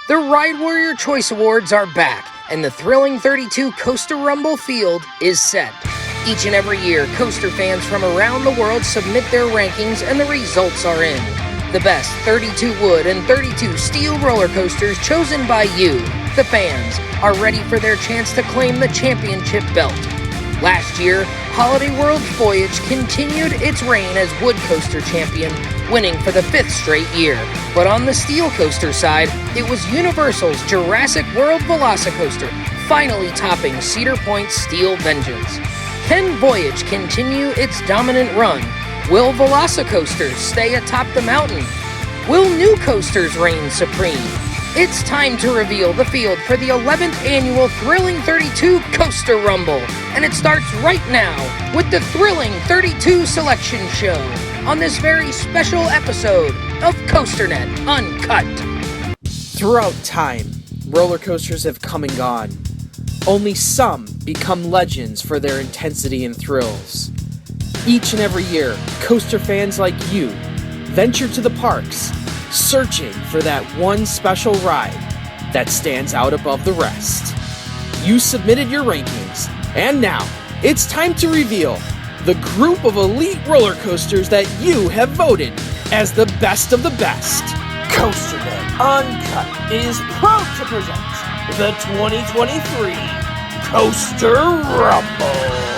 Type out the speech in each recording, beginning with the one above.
The Ride Warrior Choice Awards are back, and the thrilling 32 Coaster Rumble field is set. Each and every year, coaster fans from around the world submit their rankings, and the results are in. The best 32 wood and 32 steel roller coasters chosen by you, the fans, are ready for their chance to claim the championship belt. Last year, Holiday World's Voyage continued its reign as wood coaster champion, winning for the 5th straight year. But on the steel coaster side, it was Universal's Jurassic World Velocicoaster, finally topping Cedar Point's Steel Vengeance. Can Voyage continue its dominant run? Will Velocicoasters stay atop the mountain? Will new coasters reign supreme? It's time to reveal the field for the 11th annual Thrilling 32 Coaster Rumble, and it starts right now with the Thrilling 32 Selection Show on this very special episode of COASTER-net Uncut. Throughout time, roller coasters have come and gone. Only some become legends for their intensity and thrills. Each and every year, coaster fans like you venture to the parks, searching for that one special ride that stands out above the rest. You submitted your rankings, and now it's time to reveal the group of elite roller coasters that you have voted as the best of the best. COASTER-net Uncut is proud to present the 2023 Coaster Rumble.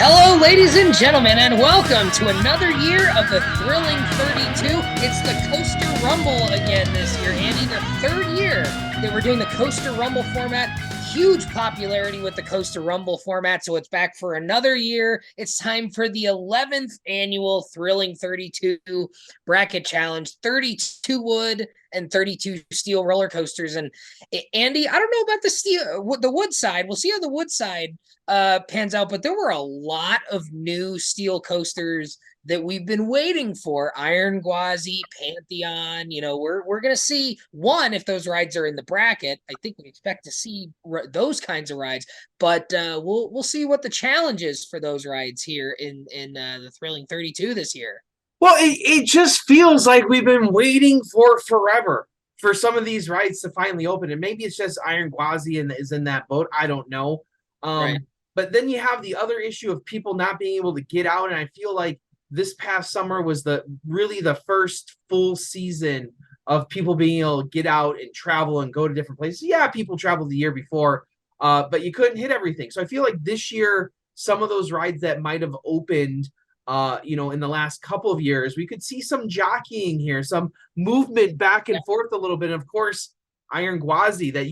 Hello, ladies and gentlemen, and welcome to another year of the Thrilling 32. It's the Coaster Rumble again this year, Andy. The third year that we're doing the Coaster Rumble format. Huge popularity with the Coaster Rumble format, so it's back for another year. It's time for the 11th annual Thrilling 32 Bracket Challenge. 32 wood and 32 steel roller coasters. And Andy, I don't know about the wood side. We'll see how the wood side pans out, but there were a lot of new steel coasters that we've been waiting for. Iron Gwazi, Pantheon, we're going to see one, if those rides are in the bracket. I think we expect to see those kinds of rides, but we'll see what the challenge is for those rides here in the Thrilling 32 this year. Well, it just feels like we've been waiting for forever for some of these rides to finally open. And maybe it's just Iron Gwazi and is in that boat. I don't know. Right. But then you have the other issue of people not being able to get out. And I feel like this past summer was really the first full season of people being able to get out and travel and go to different places. Yeah, people traveled the year before, but you couldn't hit everything. So I feel like this year, some of those rides that might have opened in the last couple of years, we could see some jockeying here, some movement back and forth a little bit. And of course, Iron Gwazi, that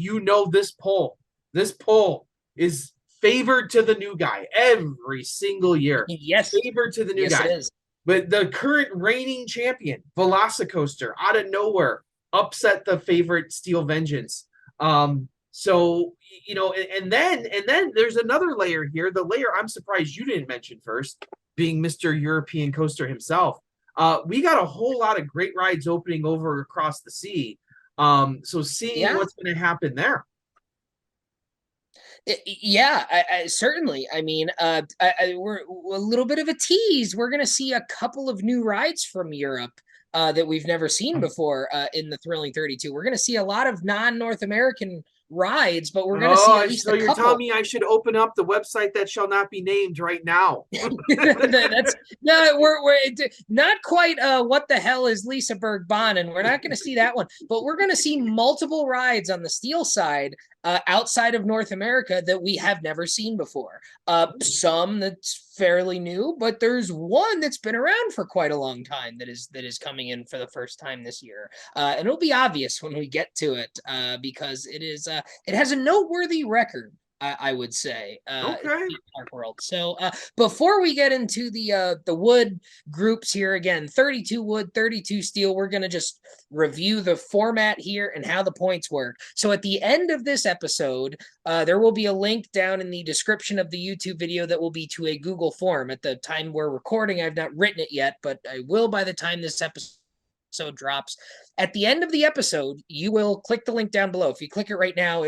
this poll is favored to the new guy every single year. Yes. Favored to the new guy. It is. But the current reigning champion, Velocicoaster, out of nowhere, upset the favorite Steel Vengeance. So, and then there's another layer here. The layer I'm surprised you didn't mention first, being Mr. European Coaster himself. We got a whole lot of great rides opening over across the sea. So seeing what's going to happen there. Yeah, certainly. I mean, we're a little bit of a tease. We're going to see a couple of new rides from Europe that we've never seen before in the Thrilling 32. We're going to see a lot of non-North American rides, but we're going to see at least a couple. So you're telling me I should open up the website that shall not be named right now? We're not quite. What the hell is Lisa Berg-Bonnen? We're not going to see that one, but we're going to see multiple rides on the steel side outside of North America that we have never seen before. Some that's fairly new, but there's one that's been around for quite a long time that is coming in for the first time this year, and it'll be obvious when we get to it because it has a noteworthy record. I would say, okay. In our world. So before we get into the wood groups here, again, 32 wood, 32 steel, we're going to just review the format here and how the points work. So at the end of this episode, there will be a link down in the description of the YouTube video that will be to a Google form. At the time we're recording, I've not written it yet, but I will by the time this episode drops. At the end of the episode, you will click the link down below. If you click it right now,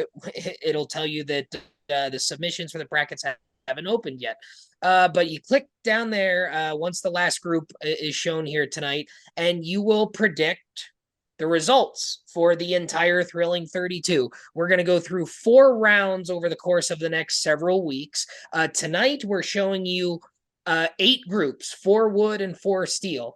it'll tell you that the submissions for the brackets haven't opened yet. But you click down there once the last group is shown here tonight, and you will predict the results for the entire Thrilling 32. We're going to go through 4 rounds over the course of the next several weeks. Tonight, we're showing you 8 groups, 4 wood and 4 steel.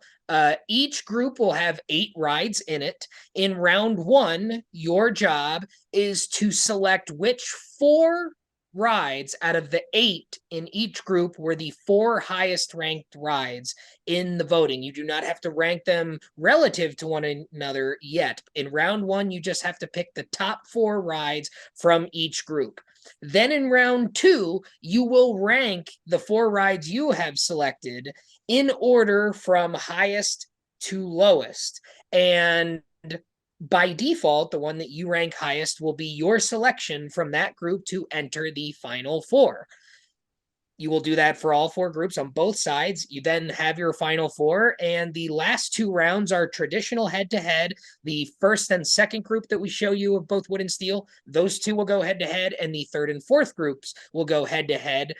Each group will have 8 rides in it. In round 1, your job is to select which 4 rides out of the 8 in each group were the 4 highest ranked rides in the voting. You do not have to rank them relative to one another yet. In round 1, you just have to pick the top 4 rides from each group. Then in round 2, you will rank the 4 rides you have selected in order from highest to lowest. And by default, the one that you rank highest will be your selection from that group to enter the final 4. You will do that for all 4 groups on both sides. You then have your final 4, and the last 2 rounds are traditional head-to-head. The first and second group that we show you of both wood and steel, those 2 will go head-to-head, and the third and fourth groups will go head-to-head.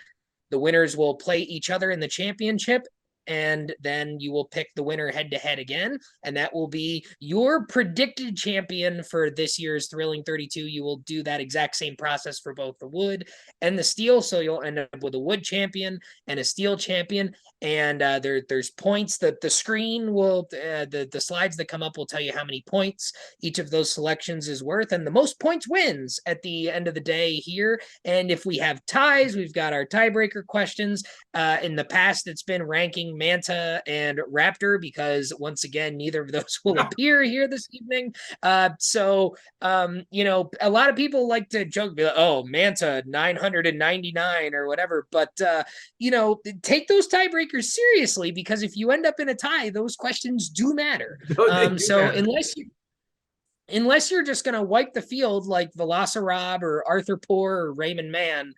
The winners will play each other in the championship, and then you will pick the winner head-to-head again, and that will be your predicted champion for this year's Thrilling 32. You will do that exact same process for both the wood and the steel, so you'll end up with a wood champion and a steel champion, and there's points. That the screen will, the slides that come up will tell you how many points each of those selections is worth, and the most points wins at the end of the day here. And if we have ties, we've got our tiebreaker questions. In the past, it's been ranking Manta and Raptor, because once again, neither of those will appear here this evening. So a lot of people like to joke, be like, oh, Manta 999 or whatever, but take those tiebreakers seriously, because if you end up in a tie, those questions do matter. Unless you're just going to wipe the field like Velocicoaster or Arthur Poor or Raymond Mann,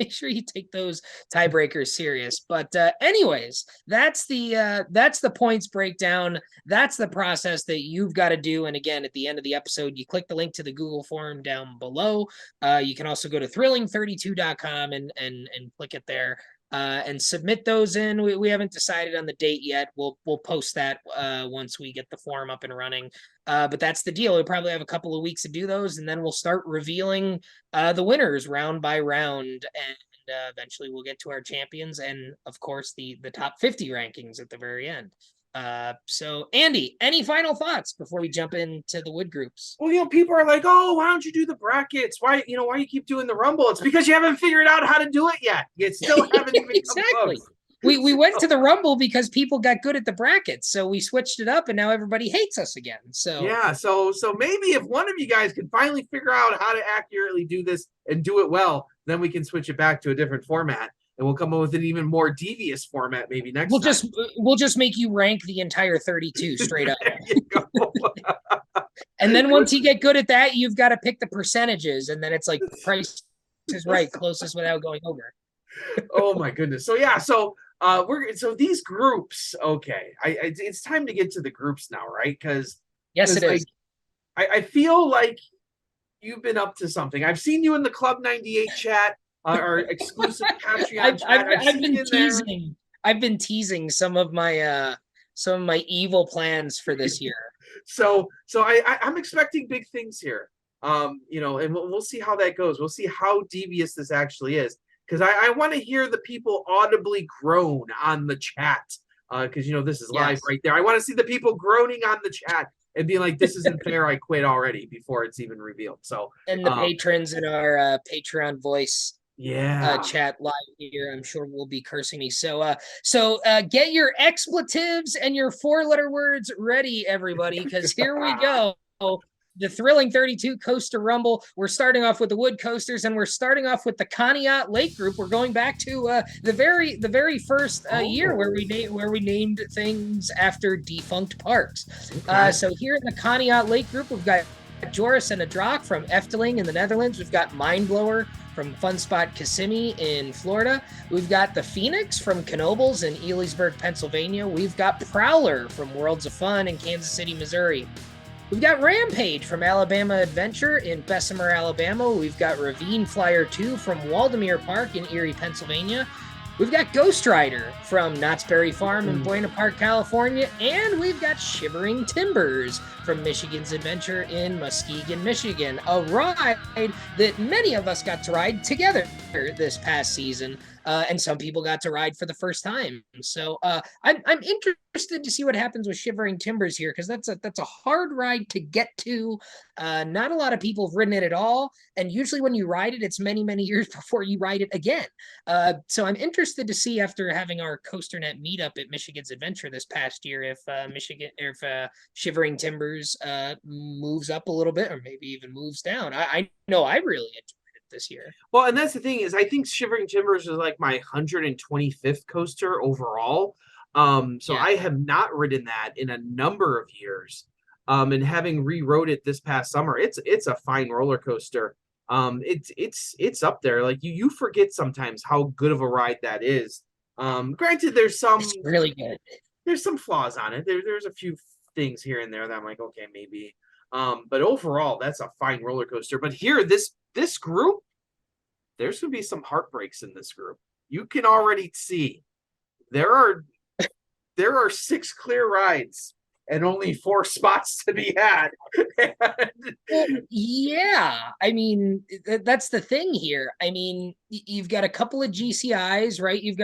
make sure you take those tiebreakers serious. But anyways, that's the points breakdown. That's the process that you've got to do. And again, at the end of the episode, you click the link to the Google form down below. You can also go to thrilling32.com and click it there. And submit those in. We haven't decided on the date yet. We'll post that once we get the form up and running. But that's the deal. We'll probably have a couple of weeks to do those, and then we'll start revealing the winners round by round, and eventually we'll get to our champions, and of course the top 50 rankings at the very end. So Andy, any final thoughts before we jump into the wood groups? Well, people are like, oh, why don't you do the brackets? Why you keep doing the rumble? It's because you haven't figured out how to do it yet. You still haven't even exactly. We went to the rumble because people got good at the brackets, so we switched it up, and now everybody hates us again. So yeah, so maybe if one of you guys can finally figure out how to accurately do this and do it well, then we can switch it back to a different format. And we'll come up with an even more devious format maybe next time. We'll just make you rank the entire 32 straight up. And then once you get good at that, you've got to pick the percentages, and then it's like Price is Right, closest without going over. Oh my goodness. So yeah, so these groups, okay. It's time to get to the groups now, right? Because yes, it is. I feel like you've been up to something. I've seen you in the Club 98 chat. Our exclusive Patreon chat. I've been teasing some of my evil plans for this year. So I'm expecting big things here. And we'll see how that goes. We'll see how devious this actually is, because I want to hear the people audibly groan on the chat, because this is live right there. I want to see the people groaning on the chat and being like, this isn't fair, I quit already, before it's even revealed. So and the patrons in our Patreon voice chat live here, I'm sure will be cursing me. So get your expletives and your 4-letter words ready, everybody, because here we go. The Thrilling 32 Coaster Rumble. We're starting off with the wood coasters, and we're starting off with the Conneaut Lake Group. We're going back to the very first year where we named things after defunct parks. Okay. So here in the Conneaut Lake Group, we've got Joris and Adrak from Efteling in the Netherlands. We've got Mindblower from Fun Spot Kissimmee in Florida. We've got the Phoenix from Knoebels in Elysburg, Pennsylvania. We've got Prowler from Worlds of Fun in Kansas City, Missouri. We've got Rampage from Alabama Adventure in Bessemer, Alabama. We've got Ravine Flyer 2 from Waldemere Park in Erie, Pennsylvania. We've got Ghost Rider from Knott's Berry Farm in Buena Park, California, and we've got Shivering Timbers from Michigan's Adventure in Muskegon, Michigan, a ride that many of us got to ride together this past season, and some people got to ride for the first time. So I'm interested to see what happens with Shivering Timbers here, because that's a hard ride to get to. Not a lot of people have ridden it at all, and usually when you ride it, it's many years before you ride it again. So I'm interested to see, after having our COASTER-net meetup at Michigan's Adventure this past year, if Shivering Timbers moves up a little bit, or maybe even moves down. I know I really enjoyed it this year. Well, and that's the thing, is I think Shivering Timbers is like my 125th coaster overall. So Yeah. I have not ridden that in a number of years. And having rewrote it this past summer, it's a fine roller coaster. It's up there. Like you forget sometimes how good of a ride that is. Granted, It's really good. there's some flaws on it. There's a few things here and there that I'm like, okay, maybe. But overall, that's a fine roller coaster. But here, this group, there's gonna be some heartbreaks in this group. You can already see there are 6 clear rides and only 4 spots to be had. Well, yeah, I mean, that's the thing here. I mean, you've got a couple of GCIs, right? You've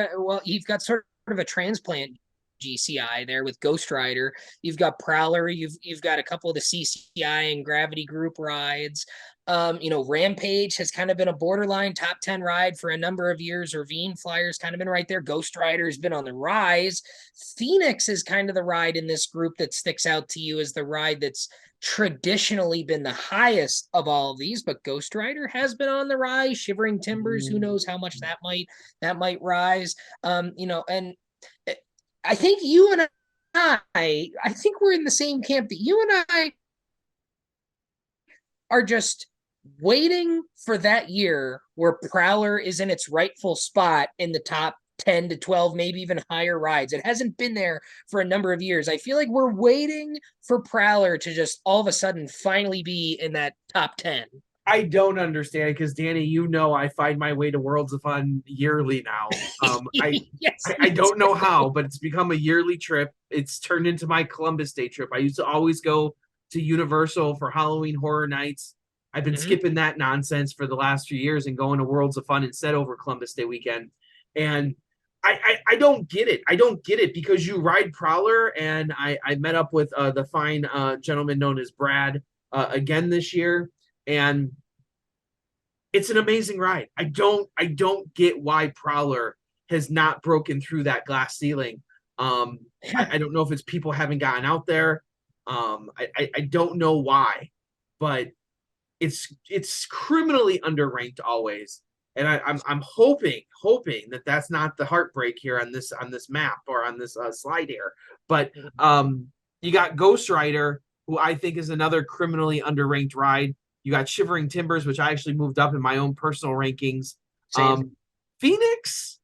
got sort of a transplant GCI there with Ghost Rider. You've got Prowler. You've got a couple of the CCI and Gravity Group rides. Rampage has kind of been a borderline top 10 ride for a number of years. Ravine Flyer's kind of been right there. Ghost Rider has been on the rise. Phoenix is kind of the ride in this group that sticks out to you as the ride that's traditionally been the highest of all of these, but Ghost Rider has been on the rise. Shivering Timbers, who knows how much that might rise. And I think you and I think we're in the same camp, that you and I are just waiting for that year where Prowler is in its rightful spot in the top 10 to 12, maybe even higher rides. It hasn't been there for a number of years. I feel like we're waiting for Prowler to just all of a sudden finally be in that top 10. I don't understand it, because Danny, I find my way to Worlds of Fun yearly now. Yes, I don't know how, but it's become a yearly trip. It's turned into my Columbus Day trip. I used to always go to Universal for Halloween Horror Nights. I've been skipping that nonsense for the last few years and going to Worlds of Fun instead over Columbus Day weekend. And I don't get it. I don't get it, because you ride Prowler, and I met up with the fine gentleman known as Brad again this year, and it's an amazing ride. I don't get why Prowler has not broken through that glass ceiling. I don't know if it's people haven't gotten out there. I don't know why, but it's criminally underranked always. And I'm hoping that that's not the heartbreak here on this map, or on this slide here. But you got Ghost Rider, who I think is another criminally underranked ride. You got Shivering Timbers, which I actually moved up in my own personal rankings. Phoenix,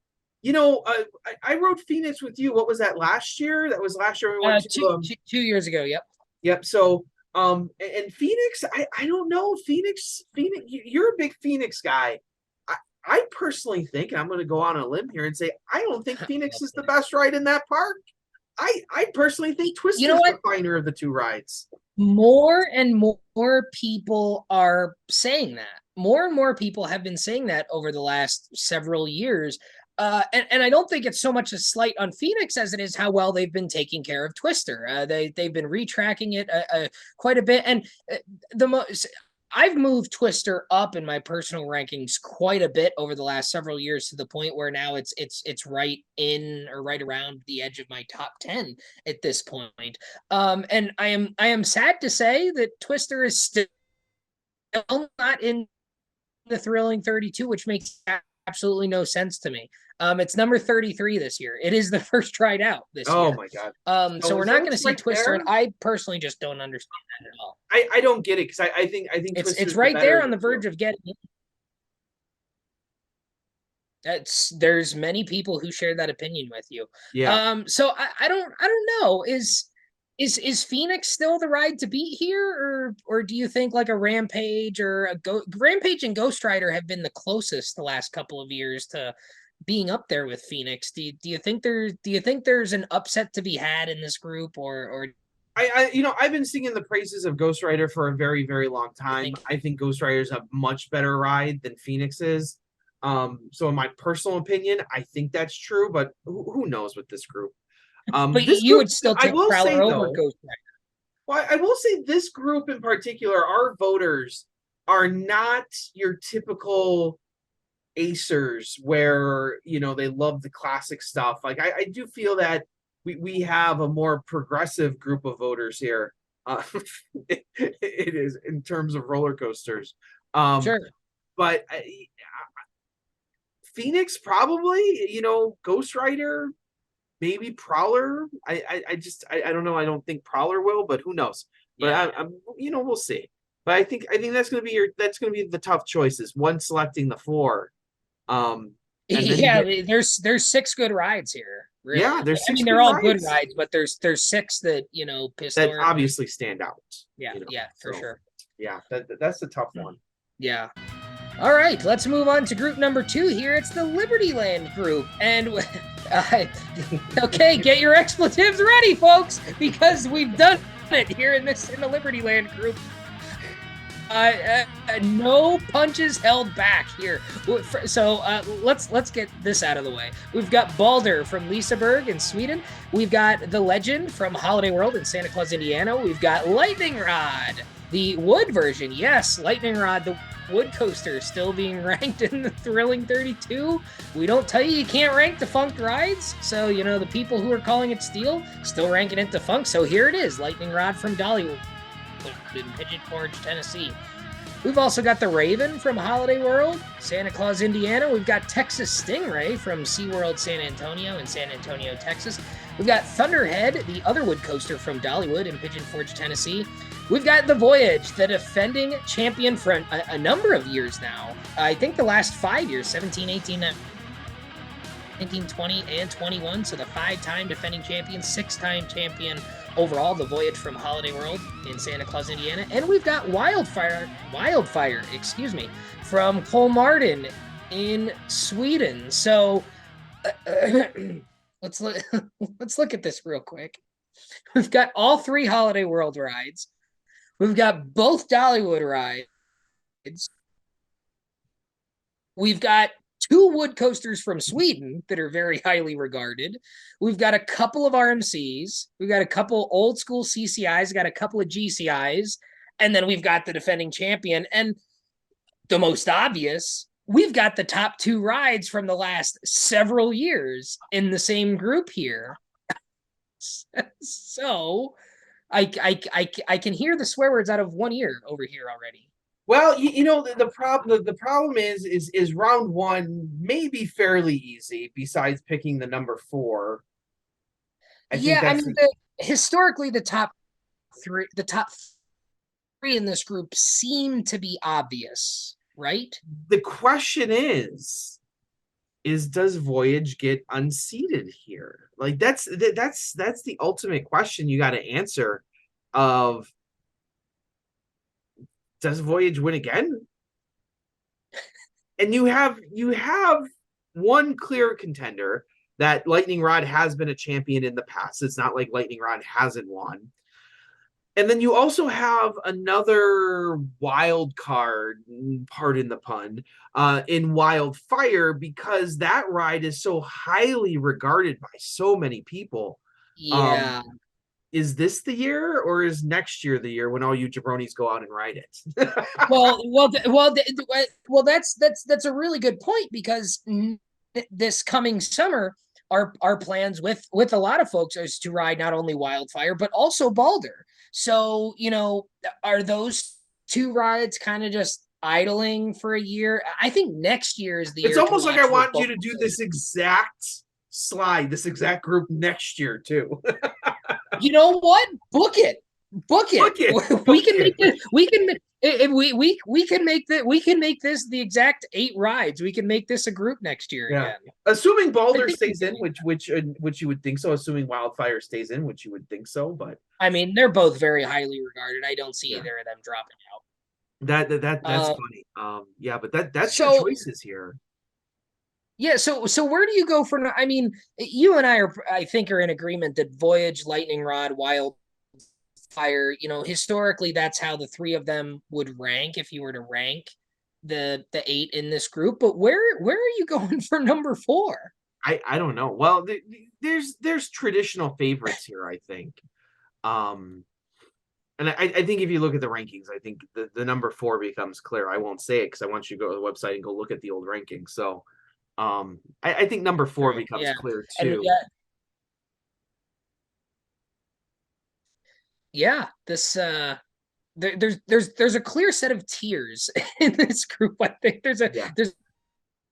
I rode Phoenix with you. What was that, last year? That was last year we went to 2 years ago. Yep. So and Phoenix, I don't know. Phoenix, you're a big Phoenix guy. I personally think, and I'm going to go on a limb here and say, I don't think Phoenix is the best ride in that park. I personally think Twister's the finer of the 2 rides. More and more people are saying that. More and more people have been saying that over the last several years. And I don't think it's so much a slight on Phoenix as it is how well they've been taking care of Twister. They've been retracking it quite a bit. And I've moved Twister up in my personal rankings quite a bit over the last several years, to the point where now it's right in, or right around the edge of my top 10 at this point. And I am sad to say that Twister is still not in the Thrilling 32, which makes absolutely no sense to me. It's number 33 this year. It is the first ride out this year. Oh my god! So we're not going to see Twister, and I personally just don't understand that at all. I don't get it, because I think it's right there on the verge of getting. There's many people who share that opinion with you. Yeah. So I don't know. Is Phoenix still the ride to beat here, or do you think like a Rampage or Rampage and Ghost Rider have been the closest the last couple of years to being up there with Phoenix. Do you think there's an upset to be had in this group, or I've been singing the praises of Ghost Rider for a very, very long time. I think Ghost Rider is a much better ride than Phoenix is. So in my personal opinion, I think that's true, but who knows with this group? but This you group, would still I take will say Prowler over though, Ghost Rider? well, I will say this group in particular, our voters are not your typical acers where they love the classic stuff. Like I do feel that we have a more progressive group of voters here. It is in terms of roller coasters. Sure. But Phoenix probably, Ghost Rider, maybe Prowler. I don't know. I don't think Prowler will, but who knows? But Yeah. I'm we'll see. But I think that's gonna be the tough choices. One selecting the four. And then Yeah, there's 6 good rides here. Really. yeah, there's I 6 mean, good they're all good rides rides, but there's 6 that that historic. obviously stand out. Yeah, yeah, for sure. Yeah, that's the tough one. Yeah. All right, let's move on to group number 2 here. It's the Libertyland group. And okay, get your expletives ready, folks, because we've done it here in the Libertyland group. No punches held back here. So let's get this out of the way. We've got Balder from Liseberg in Sweden. We've got the Legend from Holiday World in Santa Claus, Indiana. We've got Lightning Rod, the wood version. Yes, Lightning Rod, the wood coaster, still being ranked in the Thrilling 32. We don't tell you can't rank defunct rides. So, the people who are calling it steel still ranking it defunct. So here it is, Lightning Rod from Dollywood in Pigeon Forge, Tennessee. We've also got the Raven from Holiday World, Santa Claus, Indiana. We've got Texas Stingray from SeaWorld San Antonio in San Antonio, Texas. We've got Thunderhead, the other wood coaster from Dollywood in Pigeon Forge, Tennessee. We've got the Voyage, the defending champion for a number of years now. I think the last 5 years, 17, 18, 19, 20, and 21. So the 5-time defending champion, 6-time champion overall, the Voyage from Holiday World in Santa Claus, Indiana. And we've got Wildfire, from Kolmarden in Sweden. So let's look at this real quick. We've got all 3 Holiday World rides. We've got both Dollywood rides. We've got 2 wood coasters from Sweden that are very highly regarded. We've got a couple of RMCs. We've got a couple old school CCIs, got a couple of GCIs, and then we've got the defending champion. And the most obvious, we've got the top 2 rides from the last several years in the same group here. So I can hear the swear words out of one ear over here already. Well, the problem is round 1 may be fairly easy. Besides picking the number 4, historically the top 3 in this group seem to be obvious, right? The question is does Voyage get unseated here? Like that's the ultimate question you got to answer. Of does Voyage win again? And you have one clear contender that Lightning Rod has been a champion in the past. It's not like Lightning Rod hasn't won. And then you also have another wild card, pardon the pun, in Wildfire, because that ride is so highly regarded by so many people. Yeah. Is this the year, or is next year the year when all you jabronis go out and ride it? well, that's a really good point, because this coming summer, our plans with a lot of folks is to ride not only Wildfire but also Balder. So are those 2 rides kind of just idling for a year? I think next year is the year. It's almost like I want you to do this exact slide, this exact group next year too. You know what? Book it. We can make this. We can make this the exact 8 rides. We can make this a group next year again. Assuming Balder stays in, which you would think so. Assuming Wildfire stays in, which you would think so. But I mean, they're both very highly regarded. I don't see either of them dropping out. That's funny. But that's your choices here. Yeah, so where do you go for? I mean, you and I think, are in agreement that Voyage, Lightning Rod, Wildfire, historically that's how the three of them would rank if you were to rank the eight in this group. But where are you going for number four? I don't know. Well, there's traditional favorites here, I think. Um, and I think if you look at the rankings, I think the number four becomes clear. I won't say it because I want you to go to the website and go look at the old rankings. So I think number four Right. becomes Yeah. clear And too. yeah, this there's a clear set of tiers in this group. I think Yeah. there's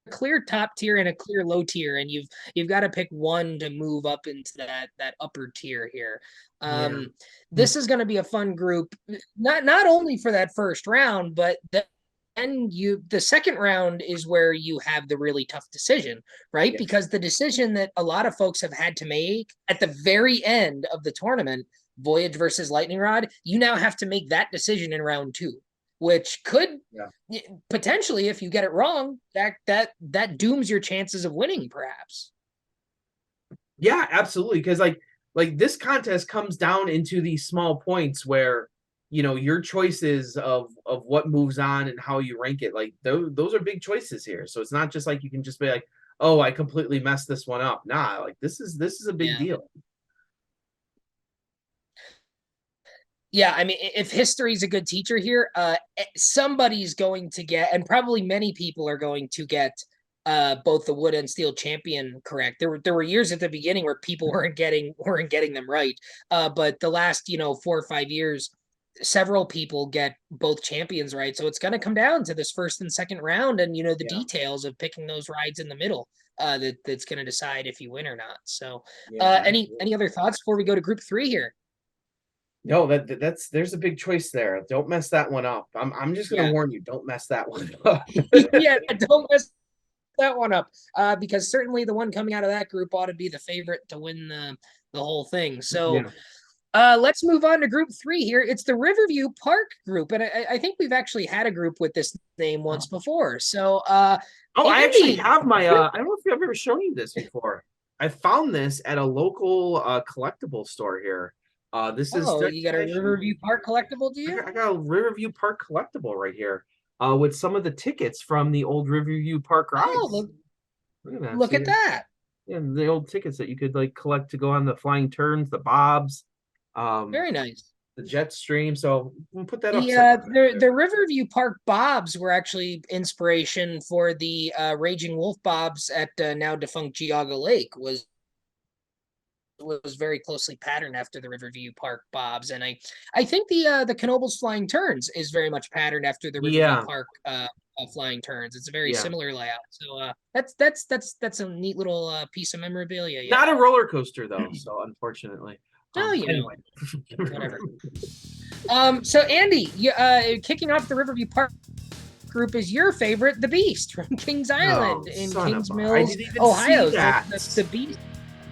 a clear top tier and a clear low tier, and you've got to pick one to move up into that upper tier here. Yeah. This is going to be a fun group, not only for that first round, but then the second round is where you have the really tough decision, right? Yes. Because the decision that a lot of folks have had to make at the very end of the tournament, Voyage versus Lightning Rod, you now have to make that decision in round two, which could potentially, if you get it wrong, that dooms your chances of winning, perhaps. Yeah, absolutely. Because like this contest comes down into these small points where your choices of what moves on and how you rank it. Like those are big choices here. So it's not just like you can just be like, oh, I completely messed this one up. Nah, like this is a big Yeah. deal. Yeah, I mean, if history's a good teacher here, somebody's going to get, and probably many people are going to get both the wood and steel champion correct. There were years at the beginning where people weren't getting them right. But the last, 4 or 5 years, several people get both champions right. So it's gonna come down to this first and second round, and the Yeah. details of picking those rides in the middle. That's gonna decide if you win or not. So Yeah, any other thoughts before we go to group three here? no, that's there's a big choice there. Don't mess that one up. I'm just gonna Yeah. warn you, don't mess that one up. Yeah, don't mess that one up. Because certainly the one coming out of that group ought to be the favorite to win the whole thing. So Yeah. let's move on to group three here. It's the Riverview Park group, and I think we've actually had a group with this name once before. So Oh, I actually Andy, have my I don't know if I've ever shown you this before. I found this at a local collectible store here. This is oh, you got a Riverview Park collectible, do you? I got a Riverview Park collectible right here. With some of the tickets from the old Riverview Park Oh, rides. Look at that. look See, at that. yeah, the old tickets that you could like collect to go on the flying turns, the bobs, um, Very nice. the jet stream. So we'll put that up The somewhere. the Riverview Park Bobs were actually inspiration for the Raging Wolf Bobs at now defunct Geauga Lake. Was very closely patterned after the Riverview Park Bobs, and I think the Knoebels Flying Turns is very much patterned after the Riverview Yeah, Park Flying Turns. It's a very yeah. similar layout. So that's a neat little piece of memorabilia. Yeah. Not a roller coaster though, so unfortunately. Oh, Anyway. whatever. So Andy, kicking off the Riverview Park group is your favorite, the Beast from Kings Island in Kings Mills, Ohio. The Beast.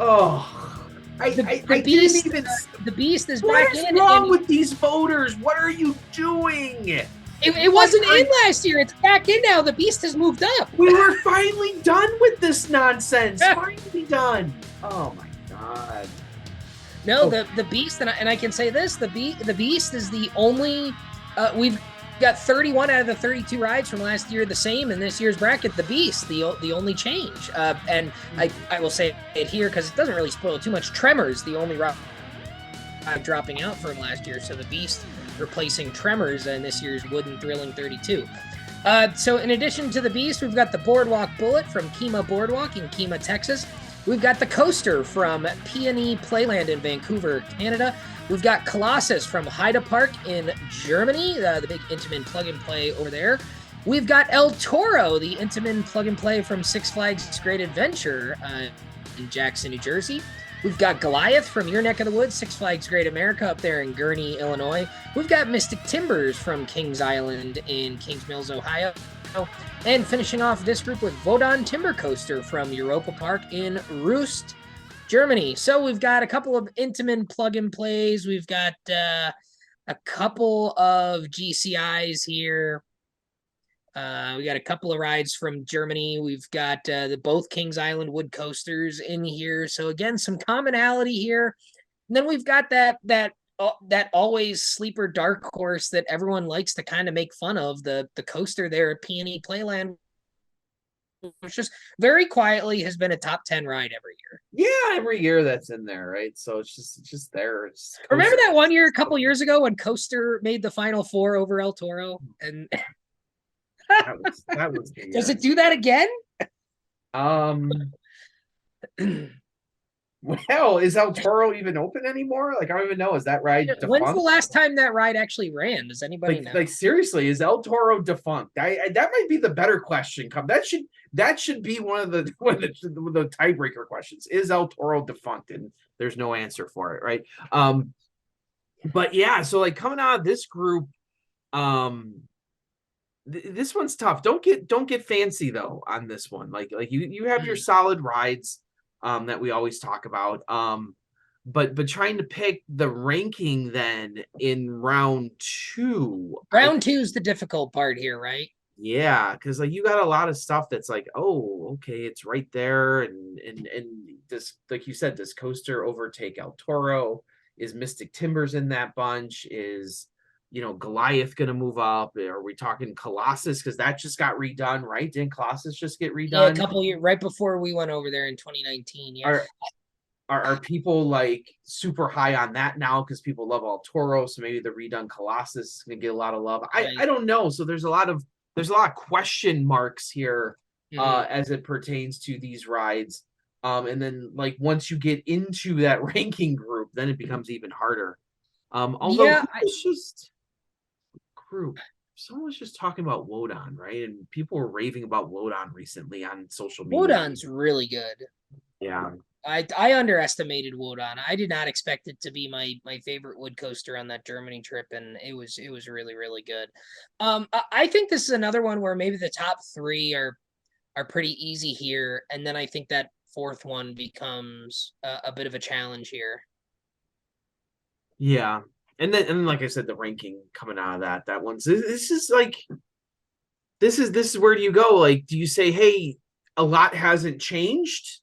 Oh, I Beast, didn't even. the Beast is What back is in. wrong with these voters? What are you doing? It wasn't in last year. It's back in now. The Beast has moved up. We were finally done with this nonsense. Finally done. Oh my god. No, the Beast, and I can say this: the Beast is the only. We've got 31 out of the 32 rides from last year the same in this year's bracket. The Beast, the only change. And I will say it here because it doesn't really spoil too much. Tremors, the only ride dropping out from last year. So the Beast replacing Tremors in this year's Wooden Thrilling 32. So in addition to the Beast, we've got the Boardwalk Bullet from Kemah Boardwalk in Kemah, Texas. We've got the Coaster from Peony Playland in Vancouver, Canada. We've got Colossus from Heide Park in Germany, the big Intamin plug-and-play over there. We've got El Toro, the Intamin plug-and-play from Six Flags Great Adventure in Jackson, New Jersey. We've got Goliath from your neck of the woods, Six Flags Great America up there in Gurnee, Illinois. We've got Mystic Timbers from Kings Island in Kings Mills, Ohio. And finishing off this group with Vodon Timber Coaster from Europa Park in Roost, Germany. So we've got a couple of Intamin plug-and-plays. We've got a couple of GCIs here. We got a couple of rides from Germany. We've got the both Kings Island wood coasters in here. So again, some commonality here. And then we've got that always sleeper dark horse that everyone likes to kind of make fun of, the coaster there at Peony Playland, which just very quietly has been a top 10 ride every year. Yeah, every year that's in there, right? So it's just there. It's Remember that one year a couple years ago when Coaster made the Final Four over El Toro? And that was the, does it do that again? Well, is El Toro even open anymore? Like, I don't even know. Is that ride defunct? When's the last time that ride actually ran? Does anybody know? Like seriously, is El Toro defunct? That might be the better question. That should be one of the tiebreaker questions. Is El Toro defunct? And there's no answer for it, right? But yeah, so like coming out of this group, this one's tough. Don't get fancy though on this one. Like you have your solid rides that we always talk about. But trying to pick the ranking then in round two. Round two is the difficult part here, right? Yeah, because like you got a lot of stuff that's like, oh, okay, it's right there, and this, like you said, does Coaster overtake El Toro? Is Mystic Timbers in that bunch? Is Goliath going to move up? Are we talking Colossus? Because that just got redone, right? Didn't Colossus just get redone? Yeah, a couple years right before we went over there in 2019. Yeah. Are people like super high on that now because people love El Toro? So maybe the redone Colossus is going to get a lot of love. Right. I don't know. So there's a lot of question marks here as it pertains to these rides. And then like once you get into that ranking group, then it becomes even harder. Although group. Someone was just talking about Wodan, right? And people were raving about Wodan recently on social media. Wodan's really good. Yeah. I underestimated Wodan. I did not expect it to be my favorite wood coaster on that Germany trip, and it was really, really good. I think this is another one where maybe the top three are pretty easy here, and then I think that fourth one becomes a bit of a challenge here. Yeah. And then like I said, the ranking coming out of that one's this is where do you go? Like, do you say, hey, a lot hasn't changed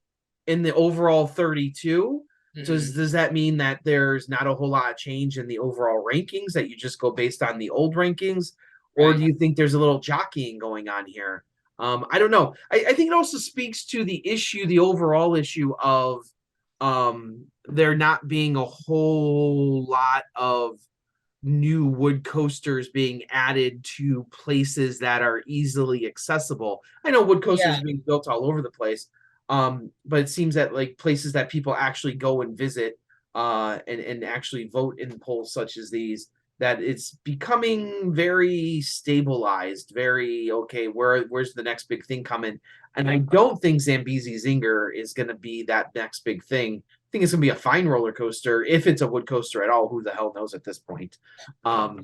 in the overall 32? Mm-hmm. Does that mean that there's not a whole lot of change in the overall rankings, that you just go based on the old rankings? Or right. Do you think there's a little jockeying going on here? I don't know. I think it also speaks to the overall issue of there not being a whole lot of new wood coasters being added to places that are easily accessible. I know wood coasters are being built all over the place, but it seems that like places that people actually go and visit and actually vote in polls such as these, that it's becoming very stabilized, very okay. Where's the next big thing coming? And I don't think Zambezi Zinger is going to be that next big thing. I think it's going to be a fine roller coaster, if it's a wood coaster at all. Who the hell knows at this point? Well,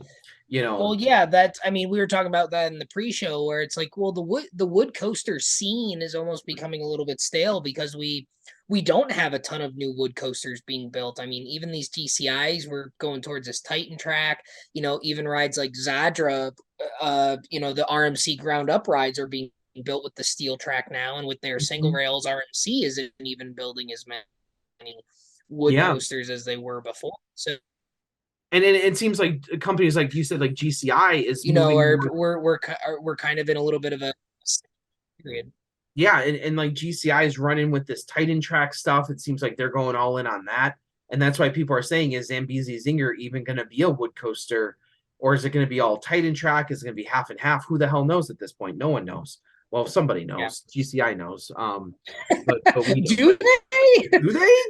yeah, we were talking about that in the pre-show, where it's like, well, the wood coaster scene is almost becoming a little bit stale because we don't have a ton of new wood coasters being built. I mean, even these GCIs, we're going towards this Titan track. Even rides like Zadra, the RMC ground up rides are being built with the steel track now, and with their single rails, RMC isn't even building as many wood coasters as they were before. So, and it seems like companies like you said, like GCI is, we're kind of in a little bit of a period. Yeah, and like GCI is running with this Titan track stuff. It seems like they're going all in on that, and that's why people are saying, is Zambezi Zinger even going to be a wood coaster, or is it going to be all Titan track? Is it going to be half and half? Who the hell knows at this point? No one knows. Well, somebody knows. Yeah. GCI knows. But we do they?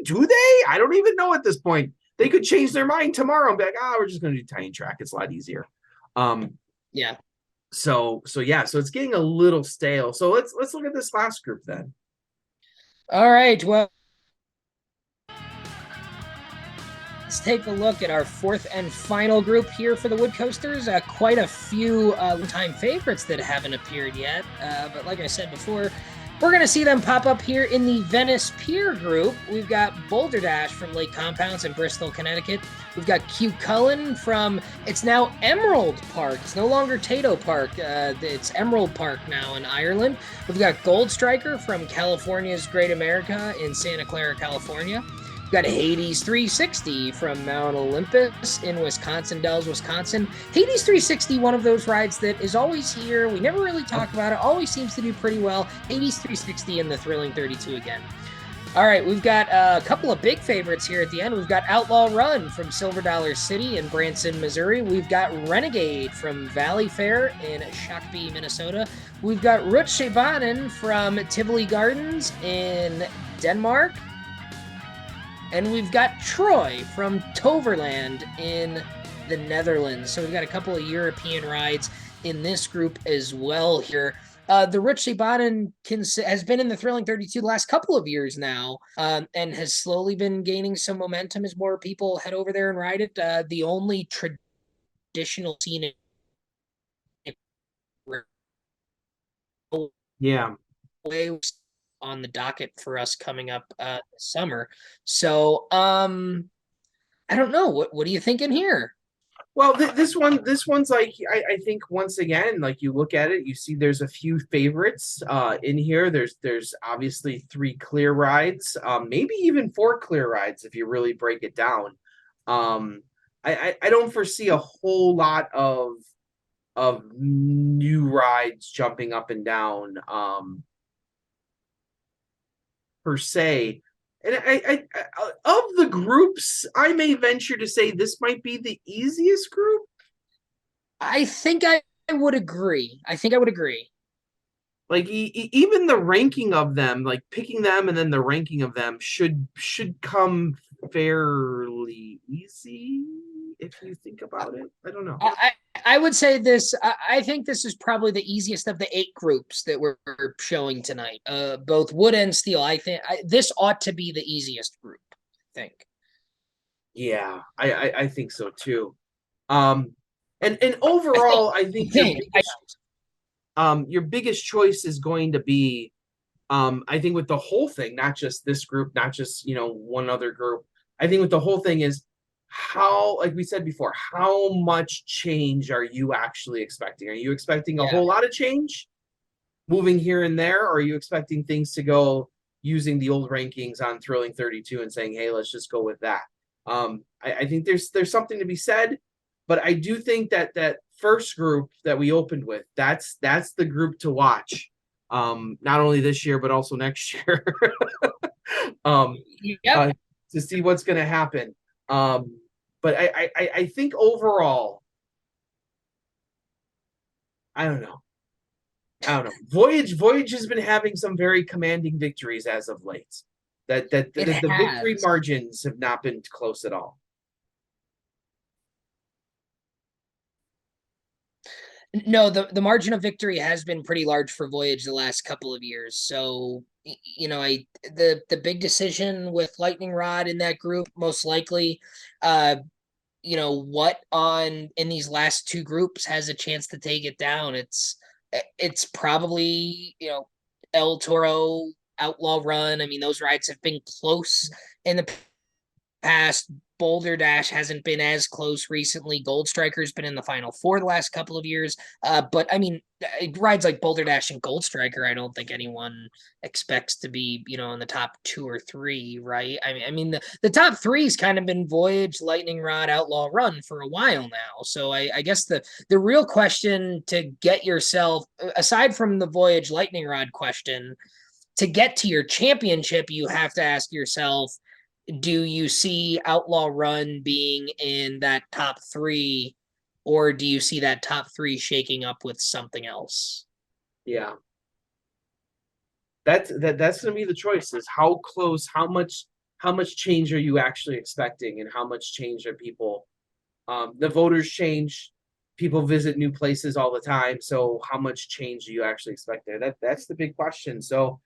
Do they? I don't even know at this point. They could change their mind tomorrow and be like, we're just going to do Titan track. It's a lot easier. Yeah. So it's getting a little stale. So let's look at this last group then. All right. Well, let's take a look at our fourth and final group here for the wood coasters. Quite a few time favorites that haven't appeared yet. But like I said before, We're going to see them pop up here in the Venice Pier group. We've got Boulder Dash from Lake Compounce in Bristol, Connecticut. We've got Q Cullen from, it's now Emerald Park. It's no longer Tato Park. It's Emerald Park now in Ireland. We've got Gold Striker from California's Great America in Santa Clara, California. We've got Hades 360 from Mount Olympus in Wisconsin Dells, Wisconsin. Hades 360, one of those rides that is always here. We never really talk about it. Always seems to do pretty well. Hades 360 and the Thrilling 32 again. All right, we've got a couple of big favorites here at the end. We've got Outlaw Run from Silver Dollar City in Branson, Missouri. We've got Renegade from Valley Fair in Shakopee, Minnesota. We've got Rutschebanen from Tivoli Gardens in Denmark. And we've got Troy from Toverland in the Netherlands. So we've got a couple of European rides in this group as well here. The Rutschebanen has been in the Thrilling 32 the last couple of years now, and has slowly been gaining some momentum as more people head over there and ride it. The only traditional scenic way on the docket for us coming up this summer. So I don't know. What are you thinking here? Well, this one's like I think once again, like you look at it, you see there's a few favorites in here. There's obviously 3 clear rides, maybe even 4 clear rides if you really break it down. I don't foresee a whole lot of new rides jumping up and down per se. And I of the groups, I may venture to say this might be the easiest group. I think I would agree. Like even the ranking of them, like picking them and then the ranking of them should come fairly easy if you think about it. I don't know. I would say this. I think this is probably the easiest of the 8 groups that we're showing tonight. Both wood and steel. I think this ought to be the easiest group. I think. Yeah, I think so too. And overall, I think your biggest choice is going to be, I think with the whole thing, not just this group, not just one other group. I think with the whole thing is how, like we said before, how much change are you actually expecting? Are you expecting a whole lot of change moving here and there? Or are you expecting things to go using the old rankings on Thrilling 32 and saying, hey, let's just go with that? I think there's something to be said, but I do think that first group that we opened with, that's the group to watch. Not only this year, but also next year. To see what's going to happen. But I think overall, I don't know. Voyage has been having some very commanding victories as of late. That the victory margins have not been close at all. No, the margin of victory has been pretty large for Voyage the last couple of years. So the big decision with Lightning Rod in that group, most likely, what in these last 2 groups has a chance to take it down. It's probably El Toro, Outlaw Run. I mean, those rides have been close in the past. Boulder Dash hasn't been as close recently. Gold Striker's been in the Final Four the last couple of years. But I mean, rides like Boulder Dash and Gold Striker, I don't think anyone expects to be, in the top 2 or 3, right? I mean, the top 3's kind of been Voyage, Lightning Rod, Outlaw Run for a while now. So I guess the real question to get yourself, aside from the Voyage Lightning Rod question, to get to your championship, you have to ask yourself, do you see Outlaw Run being in that top 3, or do you see that top 3 shaking up with something else? Yeah. That's going to be the choice, is how close, how much change are you actually expecting, and how much change are people, the voters change, people visit new places all the time. So how much change do you actually expect there? That's the big question. So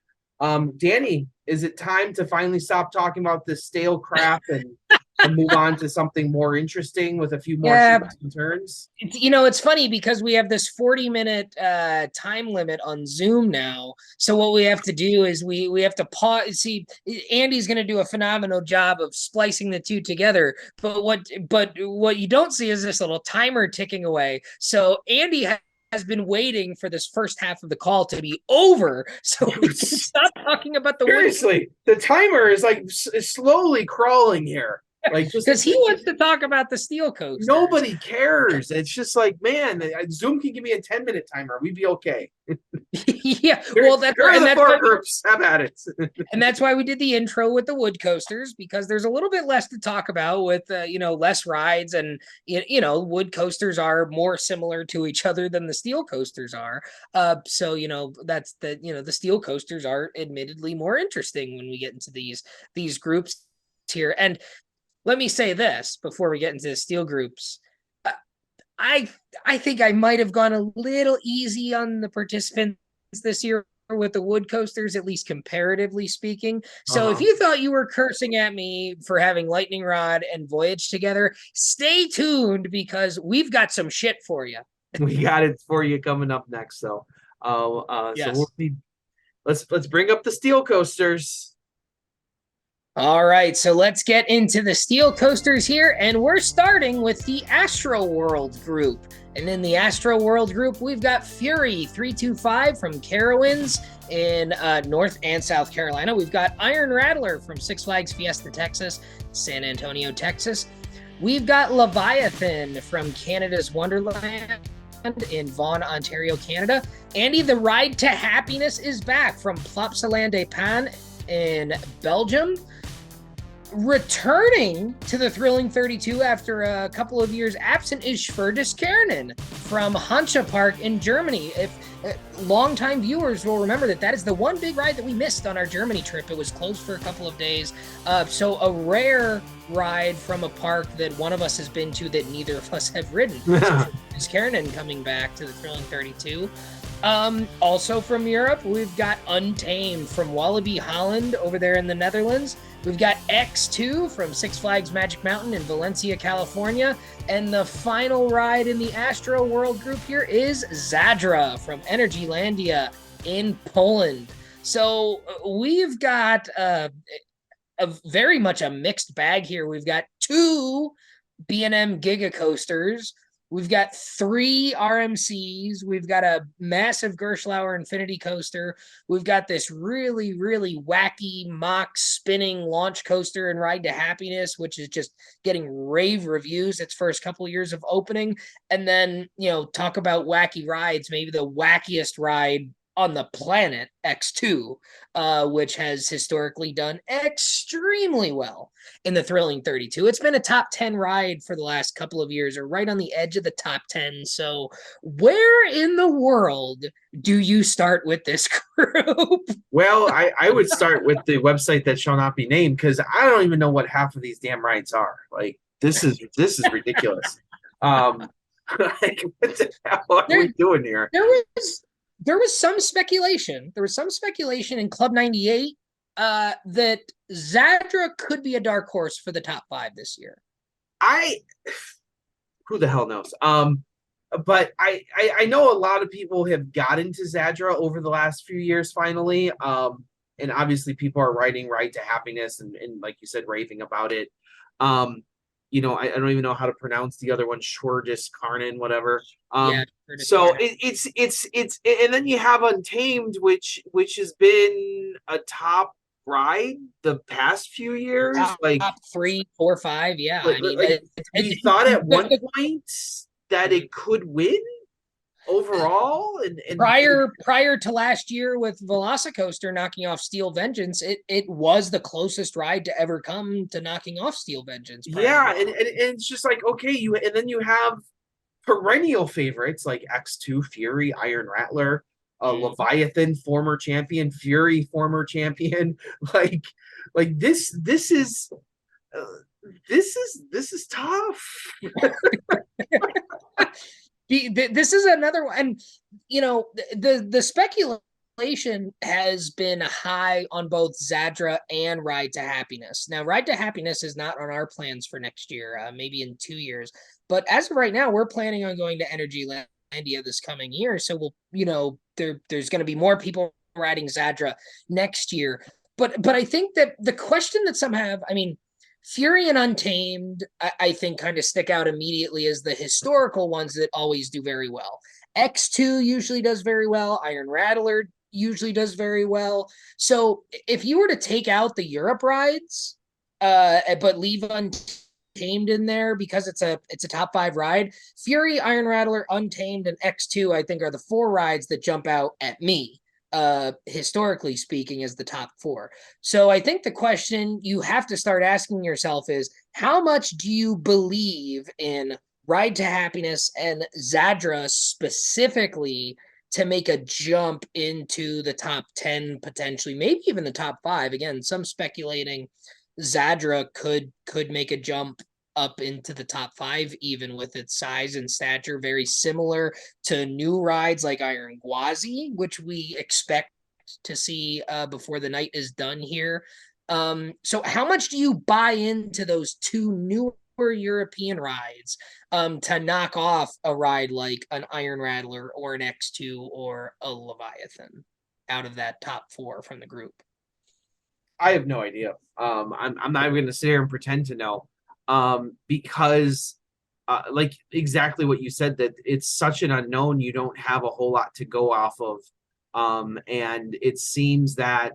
Danny, is it time to finally stop talking about this stale crap and and move on to something more interesting with a few more Yeah, shifts and turns. it's funny because we have this 40-minute time limit on Zoom now. So what we have to do is we have to pause. See, Andy's going to do a phenomenal job of splicing the two together. But what you don't see is this little timer ticking away. So Andy has been waiting for this first half of the call to be over so we can stop talking about the wood Seriously, the timer is like slowly crawling here. Like just because he wants to talk about the steel coasters. nobody cares. It's just like, man, Zoom can give me a 10-minute timer. We'd be okay. Yeah, well, that's Here are and the that's four why groups. Have at it. and that's why we did the intro with the wood coasters, because there's a little bit less to talk about with less rides, and wood coasters are more similar to each other than the steel coasters are. So that's the steel coasters are admittedly more interesting when we get into these groups here. And let me say this before we get into the steel groups. I I think I might have gone a little easy on the participants this year with the wood coasters, at least comparatively speaking. So if you thought you were cursing at me for having Lightning Rod and Voyage together, stay tuned because we've got some shit for you. We got it for you coming up next. So, Yes. so we'll see. Let's bring up the steel coasters. All right, so let's get into the steel coasters here, and we're starting with the Astro World group. And in the Astro World group, we've got Fury 325 from Carowinds in North and South Carolina. We've got Iron Rattler from Six Flags Fiesta Texas, San Antonio, Texas. We've got Leviathan from Canada's Wonderland in Vaughan, Ontario, Canada. Andy, the Ride to Happiness is back from Plopsaland des Pan in Belgium. Returning to the Thrilling 32 after a couple of years absent is Schwerdeskernen from Hansa Park in Germany. If longtime viewers will remember that is the one big ride that we missed on our Germany trip. It was closed for a couple of days. So a rare ride from a park that one of us has been to that neither of us have ridden. Schwerdeskernen coming back to the Thrilling 32. Also from Europe, we've got Untamed from Walibi Holland over there in the Netherlands. We've got X2 from Six Flags Magic Mountain in Valencia, California. And the final ride in the Astro World group here is Zadra from Energylandia in Poland. So we've got a very much a mixed bag here. We've got two B&M Giga Coasters. We've got 3 RMCs. We've got a massive Gerstlauer Infinity Coaster. We've got this really, really wacky mock spinning launch coaster and Ride to Happiness, which is just getting rave reviews its first couple of years of opening. And then, talk about wacky rides, maybe the wackiest ride on the planet, X2, which has historically done extremely well in the Thrilling 32. It's been a top 10 ride for the last couple of years, or right on the edge of the top 10. So where in the world do you start with this group? Well, I would start with the website that shall not be named, because I don't even know what half of these damn rides are. Like, this is ridiculous. Like, what the hell are we doing here? There was some speculation. There was some speculation in Club 98 that Zadra could be a dark horse for the top 5 this year. Who the hell knows? But I know a lot of people have gotten to Zadra over the last few years finally. And obviously people are writing Ride to Happiness and like you said, raving about it. I don't even know how to pronounce the other one, Schwerdeskernen, whatever. So it's and then you have Untamed, which has been a top ride the past few years, top 3, 4, 5. Yeah, we thought at one point that it could win overall, and prior to last year with Velocicoaster knocking off Steel Vengeance, it was the closest ride to ever come to knocking off Steel Vengeance. Yeah, and it's just like, okay, and then you have perennial favorites like X2, Fury, Iron Rattler, Leviathan, former champion, Fury, former champion. Like this is tough. This is another one, and the speculation has been high on both Zadra and Ride to Happiness. Now, Ride to Happiness is not on our plans for next year, maybe in 2 years. But as of right now, we're planning on going to Energylandia this coming year. So we'll, there's going to be more people riding Zadra next year. But I think that the question that some have, I mean, Fury and Untamed, I think kind of stick out immediately as the historical ones that always do very well. X2 usually does very well. Iron Rattler usually does very well. So if you were to take out the Europe rides, but leave Untamed in there because it's a top 5 ride, Fury, Iron Rattler, Untamed, and X2, I think, are the 4 rides that jump out at me, historically speaking, as the top 4. So I think the question you have to start asking yourself is, how much do you believe in Ride to Happiness and Zadra specifically to make a jump into the top 10, potentially, maybe even the top 5? Again, some speculating Zadra could make a jump up into the top 5, even with its size and stature, very similar to new rides like Iron Gwazi, which we expect to see before the night is done here. So how much do you buy into those 2 newer European rides to knock off a ride like an Iron Rattler or an X2 or a Leviathan out of that top 4 from the group? I have no idea. I'm not even going to sit here and pretend to know, because like exactly what you said, that it's such an unknown. You don't have a whole lot to go off of, and it seems that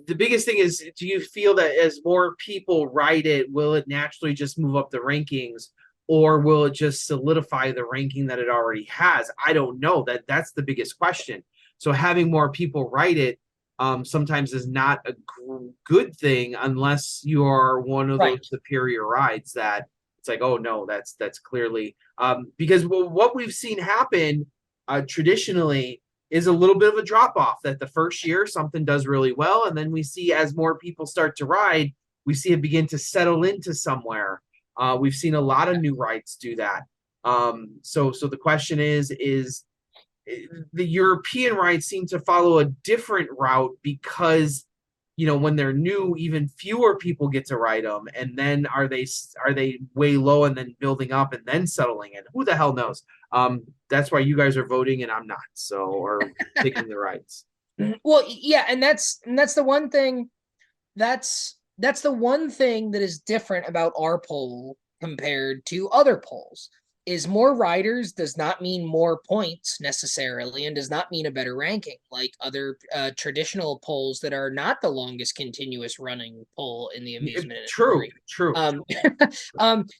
the biggest thing is, do you feel that as more people ride it, will it naturally just move up the rankings, or will it just solidify the ranking that it already has? I don't know. That's the biggest question. So having more people ride it sometimes is not a good thing unless you are one of those superior rides that it's like, oh no, that's clearly because what we've seen happen traditionally is a little bit of a drop off, that the first year something does really well, and then we see as more people start to ride, we see it begin to settle into somewhere. We've seen a lot of new rides do that. So the question is the European rides seem to follow a different route because, when they're new, even fewer people get to ride them, and then are they way low and then building up and then settling in? Who the hell knows? That's why you guys are voting and I'm not. So, or picking the rides. Well, yeah, and that's the one thing. That's the one thing that is different about our poll compared to other polls. Is more riders does not mean more points necessarily, and does not mean a better ranking like other traditional polls that are not the longest continuous running poll in the amusement industry. True.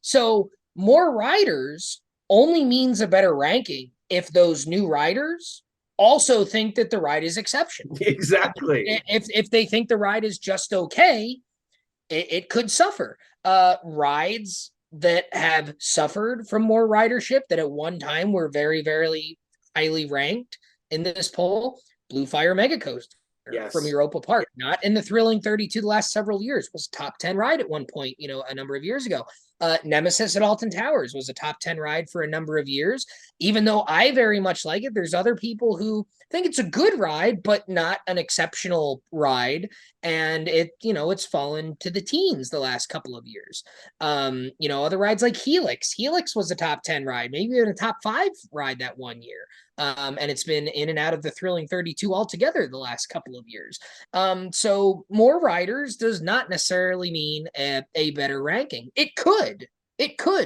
So more riders only means a better ranking if those new riders also think that the ride is exceptional. Exactly. If they think the ride is just okay, it could suffer. Rides that have suffered from more ridership, that at one time were very, very highly ranked in this poll, Blue Fire Mega Coaster from Europa Park, not in the Thrilling 32 the last several years, was top 10 ride at one point, a number of years ago. Nemesis at Alton Towers was a top 10 ride for a number of years. Even though I very much like it, there's other people who think it's a good ride, but not an exceptional ride. And it's fallen to the teens the last couple of years. Other rides like Helix. Helix was a top 10 ride, maybe even a top 5 ride that one year. And it's been in and out of the Thrilling 32 altogether the last couple of years. So more riders does not necessarily mean a better ranking. It could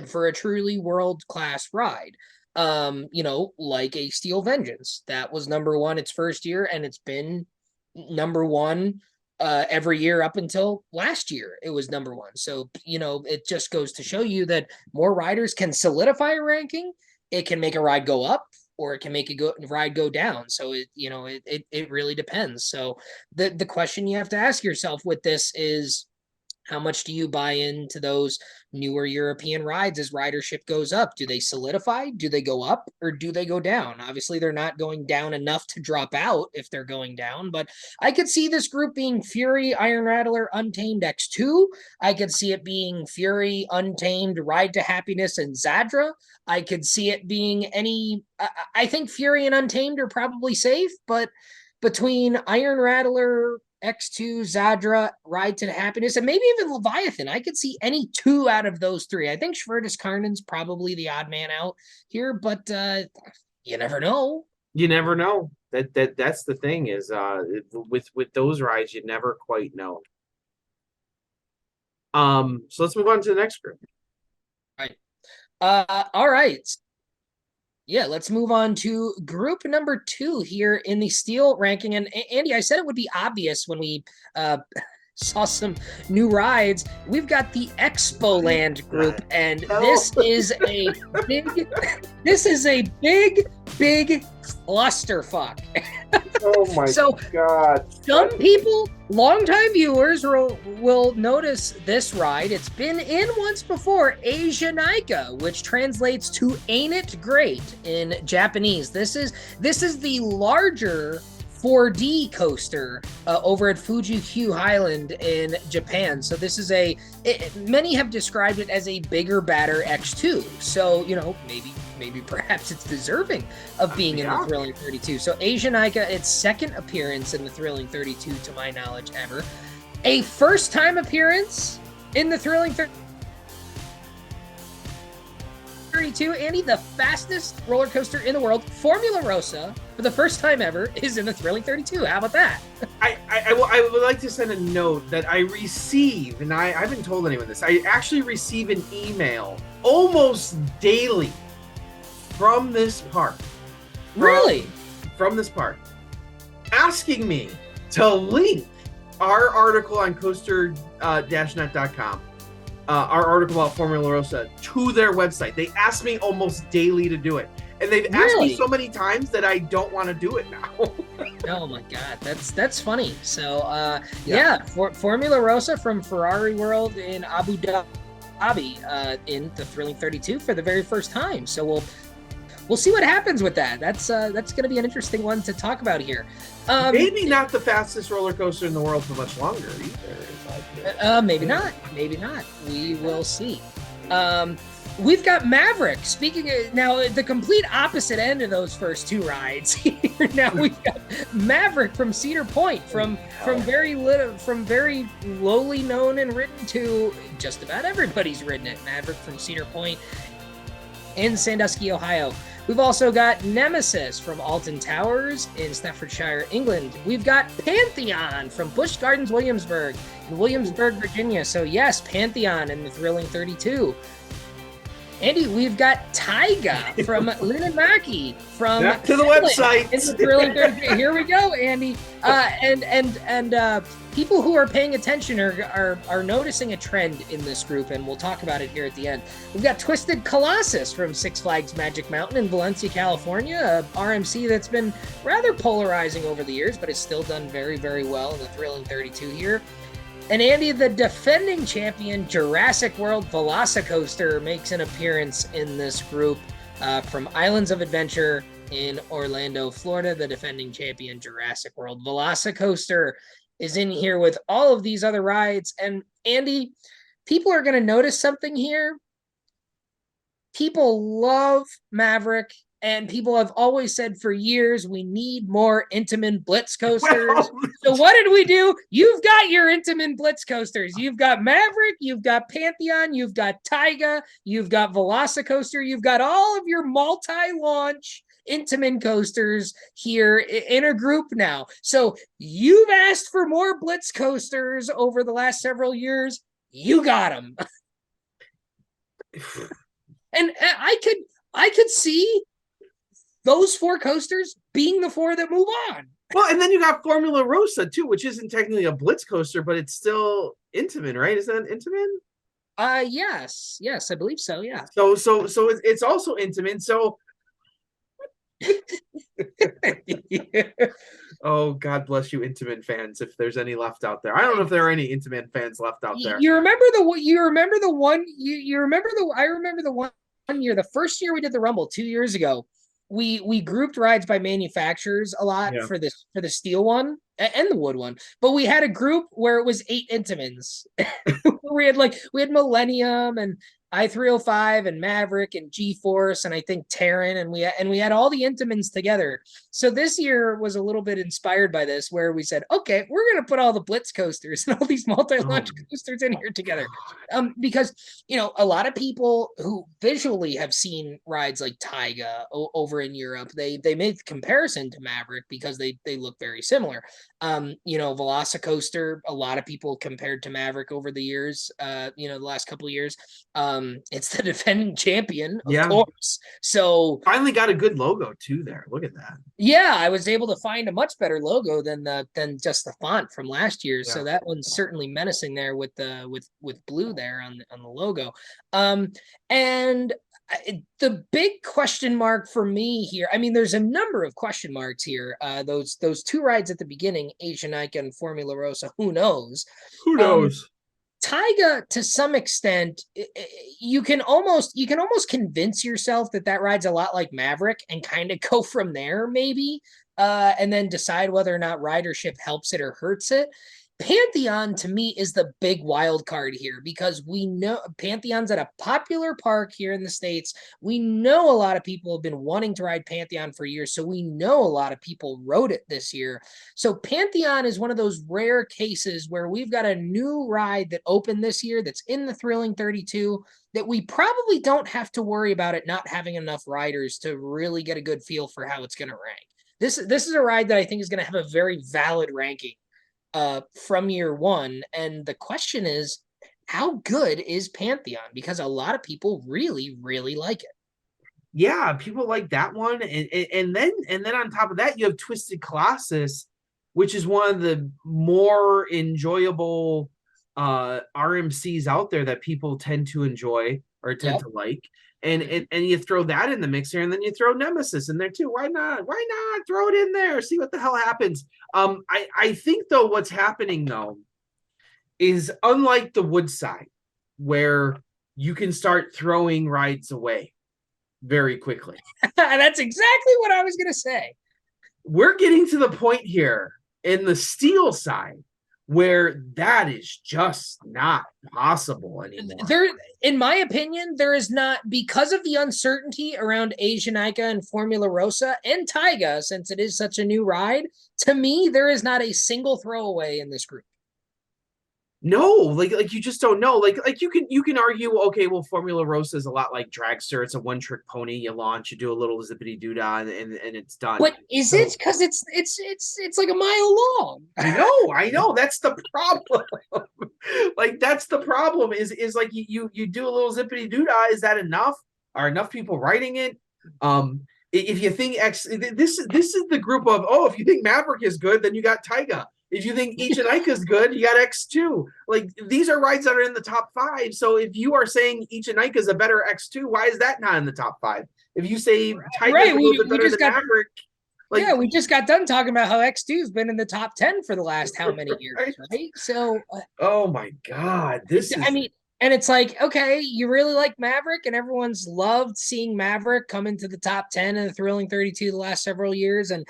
for a truly world-class ride. Like a Steel Vengeance. That was number 1 its first year, and it's been number 1 every year up until last year. It was number 1. So, it just goes to show you that more riders can solidify a ranking. It can make a ride go up, or it can make a ride go down. So it really depends. So the question you have to ask yourself with this is, How much do you buy into those newer European rides as ridership goes up? Do they solidify? Do they go up or do they go down? Obviously, they're not going down enough to drop out if they're going down, but I could see this group being Fury, Iron Rattler, Untamed X2. I could see it being Fury, Untamed, Ride to Happiness, and Zadra. I could see it being any. I think Fury and Untamed are probably safe, but between Iron Rattler, X2, Zadra, Ride to Happiness, and maybe even Leviathan, I could see any two out of those three. I think Schwertis Karnen's probably the odd man out here, but you never know. You never know. That's the thing is with those rides, you never quite know. So let's move on to the next group. All right. Yeah, let's move on to group number 2 here in the steel ranking. And Andy, I said it would be obvious when we saw some new rides. We've got the Expo Land group, and this is a big clusterfuck. Oh my God. Some people, longtime viewers, will notice this ride. It's been in once before, Asia Nika, which translates to "Ain't It Great" in Japanese. This is the larger 4D coaster over at Fuji-Q Highland in Japan. So this is many have described it as a bigger, badder X2. So, maybe perhaps it's deserving of being in the Thrilling 32. So Asia Nika, its second appearance in the Thrilling 32 to my knowledge ever. A first time appearance in the Thrilling 32, Andy, the fastest roller coaster in the world, Formula Rossa, for the first time ever, is in the Thrilling 32. How about that? I would like to send a note that I receive, and I haven't told anyone this, I actually receive an email almost daily from this park. Really? From this park. Asking me to link our article on COASTER-net.com, our article about Formula Rossa, to their website. They ask me almost daily to do it. And they've asked me so many times that I don't want to do it now. Oh my God, that's funny. So Formula Rossa from Ferrari World in Abu Dhabi in the Thrilling 32 for the very first time. So we'll see what happens with that. That's going to be an interesting one to talk about here. Maybe not the fastest roller coaster in the world for much longer either. Maybe not. We will see. We've got Maverick. Speaking of, now, the complete opposite end of those first two rides here. Now we've got Maverick from Cedar Point, from very lowly known and written to just about everybody's ridden it. Maverick from Cedar Point in Sandusky, Ohio. We've also got Nemesis from Alton Towers in Staffordshire, England. We've got Pantheon from Busch Gardens, Williamsburg, in Williamsburg, Virginia. So yes, Pantheon in the Thrilling 32. Andy, we've got Taiga from Linnanmäki from back to the website in the Thrilling 32. Here we go, Andy. And people who are paying attention are noticing a trend in this group, and we'll talk about it here at the end. We've got Twisted Colossus from Six Flags Magic Mountain in Valencia, California, a RMC that's been rather polarizing over the years, but has still done very, very well in the Thrilling 32 here. And Andy, the defending champion Jurassic World Velocicoaster, makes an appearance in this group from Islands of Adventure in Orlando, Florida. The defending champion Jurassic World Velocicoaster is in here with all of these other rides. And Andy, people are going to notice something here. People love Maverick, and people have always said for years, we need more Intamin Blitz coasters. So what did we do? You've got your Intamin Blitz coasters. You've got Maverick, you've got Pantheon, you've got Taiga, you've got Velocicoaster, you've got all of your multi-launch Intamin coasters here in a group now. So you've asked for more Blitz coasters over the last several years. You got them. And I could see those four coasters being the four that move on. Well, and then you got Formula Rossa too, which isn't technically a Blitz coaster, but it's still Intamin, right? Is that Intamin? Yes, I believe so. Yeah. So it's also Intamin. So Oh, God bless you, Intamin fans, if there's any left out there. I don't know if there are any Intamin fans left out there. You remember the one you remember the I remember the one year, the first year we did the Rumble 2 years ago. We grouped rides by manufacturers a lot Yeah. for the steel one and the wood one, but we had a group where it was 8 Intamins. we had Millennium and I-305 and Maverick and G-Force and I think Terran, and we had all the Intamins together. So this year was a little bit inspired by this, where we said, okay, we're gonna put all the Blitz coasters and all these multi-launch coasters in here together. Because a lot of people who visually have seen rides like Taiga over in Europe, they made the comparison to Maverick because they look very similar. Velocicoaster, a lot of people compared to Maverick over the years, the last couple of years. It's the defending champion, of course. So finally got a good logo too there. Look at that. Yeah, I was able to find a much better logo than just the font from last year. Yeah. So that one's certainly menacing there with the with blue there on the logo. And the big question mark for me here, I mean, there's a number of question marks here. Those two rides at the beginning, Asian Icon and Formula Rosa, who knows? Who knows? Taiga, to some extent, you can almost convince yourself that ride's a lot like Maverick and kind of go from there, maybe, and then decide whether or not ridership helps it or hurts it. Pantheon, to me, is the big wild card here because we know Pantheon's at a popular park here in the States. We know a lot of people have been wanting to ride Pantheon for years, so we know a lot of people rode it this year. So Pantheon is one of those rare cases where we've got a new ride that opened this year that's in the Thrilling 32 that we probably don't have to worry about it not having enough riders to really get a good feel for how it's going to rank. This is a ride that I think is going to have a very valid ranking from year one. And the question is, how good is Pantheon? Because a lot of people really, really like it. Yeah, people like that one. And then on top of that, you have Twisted Colossus, which is one of the more enjoyable RMCs out there that people tend to enjoy or tend to like. And you throw that in the mix here, and then you throw Nemesis in there too. Why not? Why not throw it in there? See what the hell happens. I think though what's happening though is unlike the Woodside, where you can start throwing rides away very quickly. That's exactly what I was gonna say. We're getting to the point here in the Steel side where that is just not possible anymore. There, in my opinion, there is not, because of the uncertainty around Asian Ica and Formula Rosa and Taiga, since it is such a new ride, to me, there is not a single throwaway in this group. No, like you just don't know. Like you can argue, okay, well, Formula Rosa is a lot like Dragster. It's a one-trick pony. You launch, you do a little zippity doodah, and it's done. But is it because it's like a mile long? I know. That's the problem. Like that's the problem. Is like you do a little zippity doodah. Is that enough? Are enough people writing it? If you think this is the group of, if you think Maverick is good, then you got Taiga. If you think Ichinaika is good, you got X2. Like these are rides that are in the top 5. So if you are saying Ichinaika is a better X2, why is that not in the top 5? If you say Taiga is a little bit better than Maverick, we just got done talking about how X2 has been in the top 10 for the last how many years, right? So, oh my God, and it's like, okay, you really like Maverick, and everyone's loved seeing Maverick come into the top 10 in the Thrilling 32 the last several years and,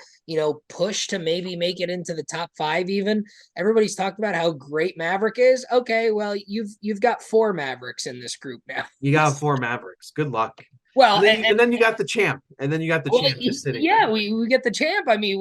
push to maybe make it into the top 5 even. Everybody's talked about how great Maverick is. Okay, well, you've got 4 Mavericks in this group now. You got 4 Mavericks. Good luck. Well, and then you got the champ, and then you got the champ just sitting. Yeah, there. we get the champ. I mean,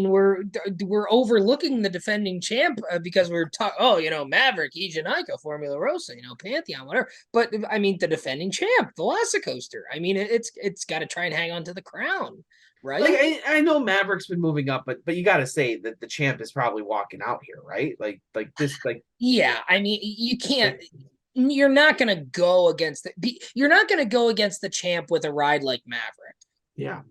we're overlooking the defending champ because we're talking. Maverick, Ichinaika, Formula Rosa, Pantheon, whatever. But I mean, the defending champ, Velocicoaster. I mean, it's got to try and hang on to the crown, right? Like I know Maverick's been moving up, but you got to say that the champ is probably walking out here, right? Like this, like yeah. I mean, you can't. You're not going to go against the champ with a ride like Maverick. Yeah.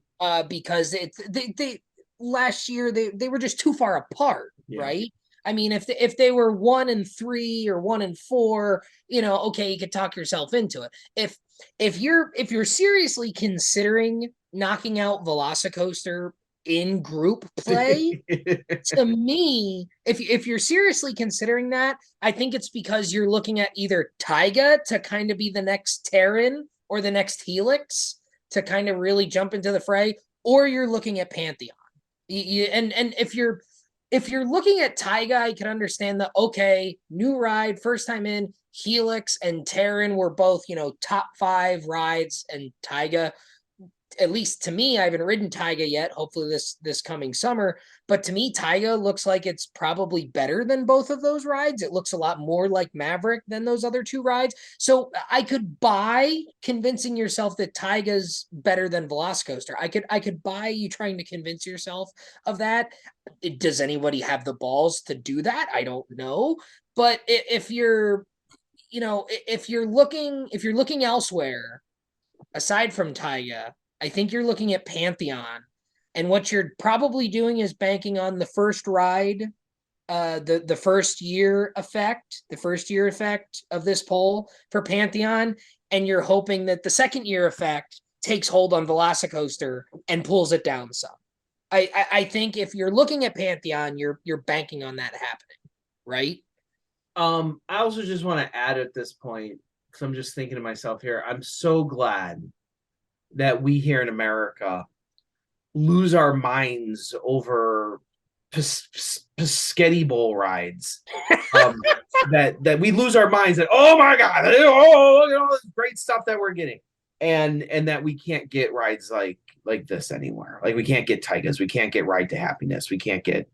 Because they last year they were just too far apart, right? I mean, if they were 1 and 3 or 1 and 4, okay, you could talk yourself into it. If you're seriously considering knocking out Velocicoaster in group play. To me, if you're seriously considering that, I think it's because you're looking at either Taiga to kind of be the next Terran or the next Helix to kind of really jump into the fray, or you're looking at Pantheon. And if you're looking at Taiga, I can understand that. Okay, new ride, first time in. Helix and Terran were both, top 5 rides, and Taiga, at least to me, I haven't ridden Taiga yet. Hopefully this coming summer, but to me, Taiga looks like it's probably better than both of those rides. It looks a lot more like Maverick than those other 2 rides. So I could buy convincing yourself that Taiga's better than Velocicoaster. I could buy you trying to convince yourself of that. Does anybody have the balls to do that? I don't know. But if you're looking elsewhere aside from Taiga, I think you're looking at Pantheon, and what you're probably doing is banking on the first ride, the first year effect of this poll for Pantheon, and you're hoping that the second year effect takes hold on Velocicoaster and pulls it down some. I think if you're looking at Pantheon, you're banking on that happening, right? I also just want to add at this point, because I'm just thinking to myself here, I'm so glad that we here in America lose our minds over Pescetti Bowl rides. That we lose our minds that, oh my God, look at all this great stuff that we're getting. And that we can't get rides like this anywhere. Like we can't get Taigas, we can't get Ride to Happiness, we can't get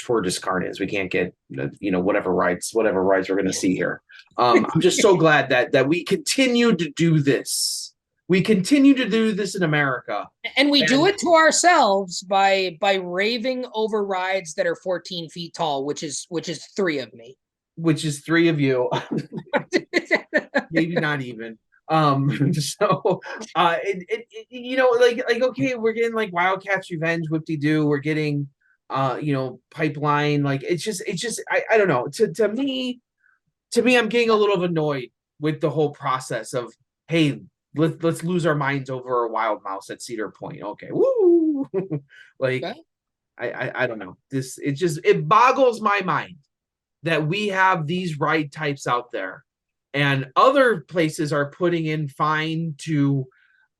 for Descartes, we can't get whatever rides we're going to see here. I'm just so glad that we continue to do this. We continue to do this in America, and we do it to ourselves by raving over rides that are 14 feet tall, which is 3 of me, which is 3 of you, maybe not even. So okay, we're getting like Wildcats Revenge, Whip-de-Doo, we're getting Pipeline. Like it's just I don't know. To me, I'm getting a little annoyed with the whole process of, hey, let's lose our minds over a wild mouse at Cedar Point. Okay, woo! Like okay. I don't know. It boggles my mind that we have these ride types out there, and other places are putting in fine to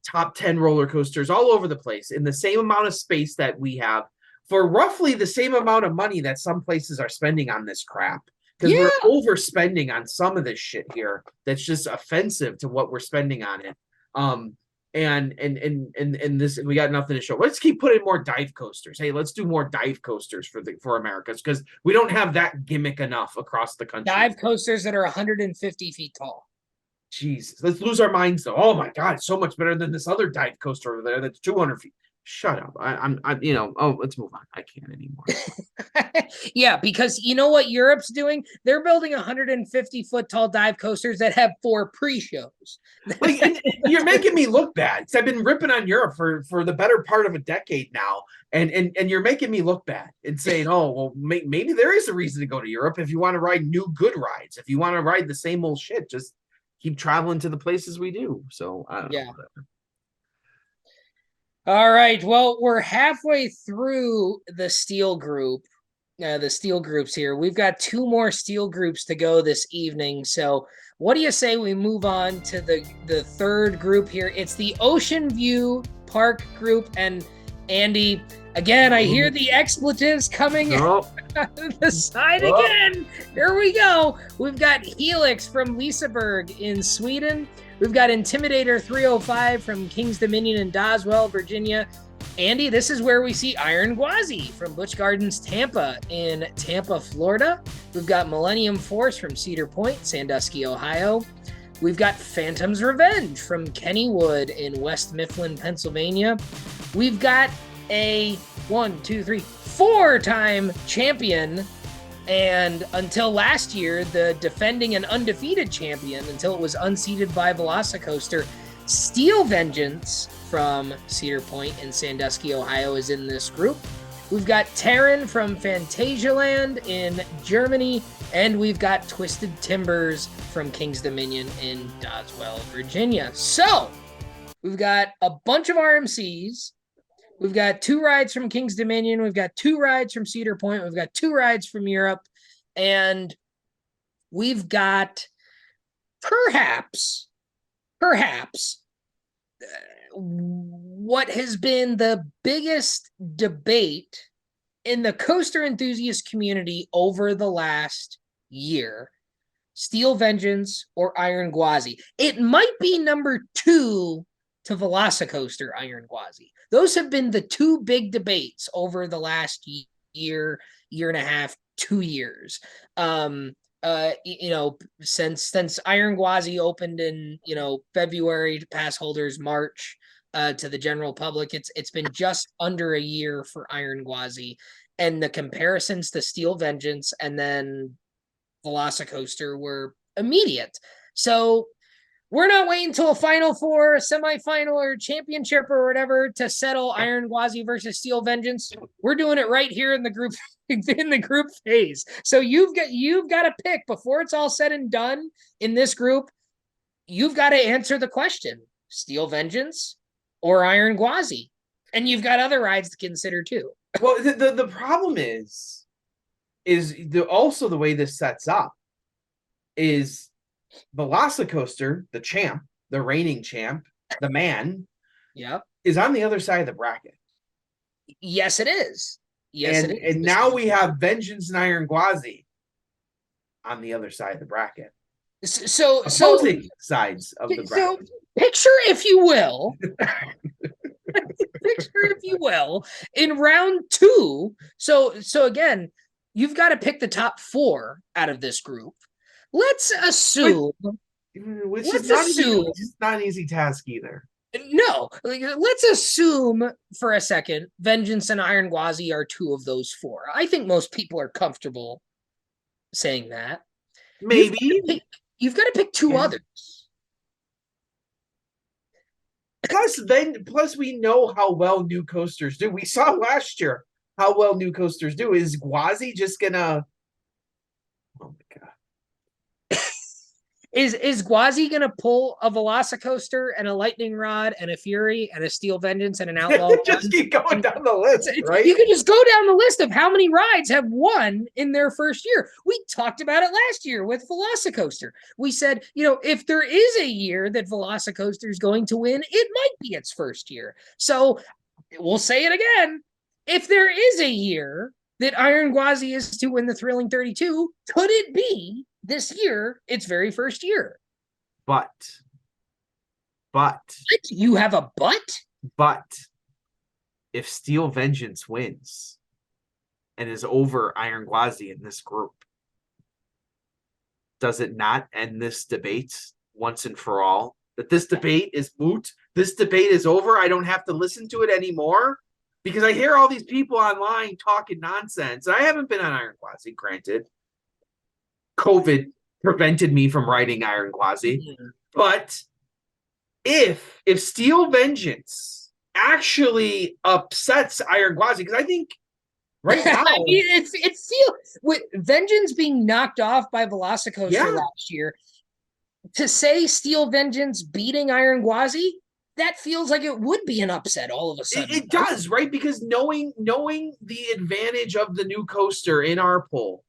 top 10 roller coasters all over the place in the same amount of space that we have, for roughly the same amount of money that some places are spending on this crap. Because we're overspending on some of this shit here that's just offensive to what we're spending on it. And this, we got nothing to show. Let's keep putting more dive coasters. Hey, let's do more dive coasters for Americas, because we don't have that gimmick enough across the country. Dive coasters that are 150 feet tall. Jesus, let's lose our minds though. Oh my God, it's so much better than this other dive coaster over there that's 200 feet. Shut up. I'm let's move on. I can't anymore. Yeah, because you know what Europe's doing? They're building 150-foot tall dive coasters that have 4 pre-shows. Like, you're making me look bad, because I've been ripping on Europe for the better part of a decade now, and you're making me look bad and saying, oh, well, maybe there is a reason to go to Europe if you want to ride new good rides. If you want to ride the same old shit, just keep traveling to the places we do. So I don't know. Whatever. All right. Well, we're halfway through the steel group. The steel groups here. We've got 2 more steel groups to go this evening. So what do you say we move on to the third group here? It's the Ocean View Park group. And Andy, again, I hear the expletives coming out of the side again. Here we go. We've got Helix from Liseberg in Sweden. We've got Intimidator 305 from King's Dominion in Doswell, Virginia. Andy, this is where we see Iron Gwazi from Busch Gardens Tampa in Tampa, Florida. We've got Millennium Force from Cedar Point, Sandusky, Ohio. We've got Phantom's Revenge from Kennywood in West Mifflin, Pennsylvania. We've got a 4-time champion, and until last year, the defending and undefeated champion, until it was unseated by Velocicoaster, Steel Vengeance from Cedar Point in Sandusky, Ohio, is in this group. We've got Terran from Phantasialand in Germany, and we've got Twisted Timbers from King's Dominion in Doswell, Virginia. So, we've got a bunch of RMCs. We've got 2 rides from King's Dominion. We've got 2 rides from Cedar Point. We've got 2 rides from Europe. And we've got perhaps what has been the biggest debate in the coaster enthusiast community over the last year. Steel Vengeance or Iron Gwazi. It might be number 2 to Velocicoaster Iron Gwazi. Those have been the 2 big debates over the last year and a half, 2 years. Since Iron Gwazi opened in, February to pass holders, March to the general public, it's been just under a year for Iron Gwazi. And the comparisons to Steel Vengeance and then Velocicoaster were immediate. So we're not waiting until a Final Four, a semifinal, or championship or whatever to settle Iron Gwazi versus Steel Vengeance. We're doing it right here in the group phase. So you've got to pick before it's all said and done in this group. You've got to answer the question: Steel Vengeance or Iron Gwazi, and you've got other rides to consider too. Well, the problem is also the way this sets up is Velocicoaster, the champ, the reigning champ, the man, is on the other side of the bracket. Yes, it is. Yes, it is. And now we have Vengeance and Iron Gwazi on the other side of the bracket. So opposing sides of the bracket. So picture, if you will, in round 2. So again, you've got to pick the top 4 out of this group. Let's assume. It's not an easy task either. No, let's assume for a second Vengeance and Iron Gwazi are 2 of those 4. I think most people are comfortable saying that. Maybe. You've got to pick 2 others. Plus, we know how well new coasters do. We saw last year how well new coasters do. Is Gwazi just gonna? Oh my god! Is Gwazi gonna pull a Velocicoaster and a Lightning Rod and a Fury and a Steel Vengeance and an Outlaw? Just keep going down the list, right? You can just go down the list of how many rides have won in their first year. We talked about it last year with Velocicoaster. We said, if there is a year that Velocicoaster is going to win, it might be its first year. So we'll say it again. If there is a year that Iron Gwazi is to win the Thrilling 32, could it be this year, its very first year? But you have a but if Steel Vengeance wins and is over Iron Gwazi in this group, does it not end this debate once and for all? That this debate is moot? This debate is over? I don't have to listen to it anymore? Because I hear all these people online talking nonsense. I haven't been on Iron Gwazi, granted. COVID prevented me from riding Iron Gwazi. Mm-hmm. But if Steel Vengeance actually upsets Iron Gwazi, because I think right now it feels with Vengeance being knocked off by Velocicoaster last year, to say Steel Vengeance beating Iron Gwazi, that feels like it would be an upset all of a sudden. It does, right? Because knowing the advantage of the new coaster in our poll,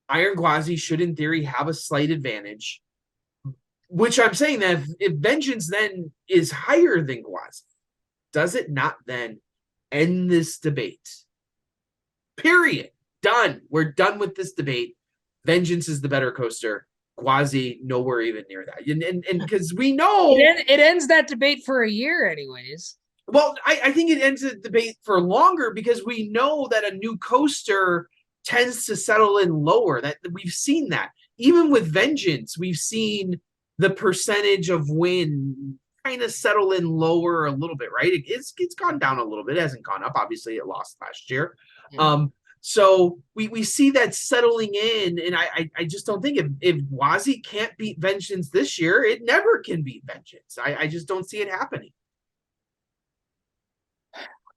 Iron Gwazi should, in theory, have a slight advantage. Which I'm saying that if Vengeance then is higher than Gwazi, does it not then end this debate? Period. Done. We're done with this debate. Vengeance is the better coaster. Gwazi nowhere even near that. And because we know it ends that debate for a year anyways. Well, I think it ends the debate for longer because we know that a new coaster tends to settle in lower. That we've seen that. Even with Vengeance, we've seen the percentage of win kind of settle in lower a little bit, right? It's gone down a little bit. It hasn't gone up. Obviously, it lost last year. Mm-hmm. So we see that settling in, and I just don't think if Gwazi can't beat Vengeance this year, it never can beat Vengeance. I just don't see it happening.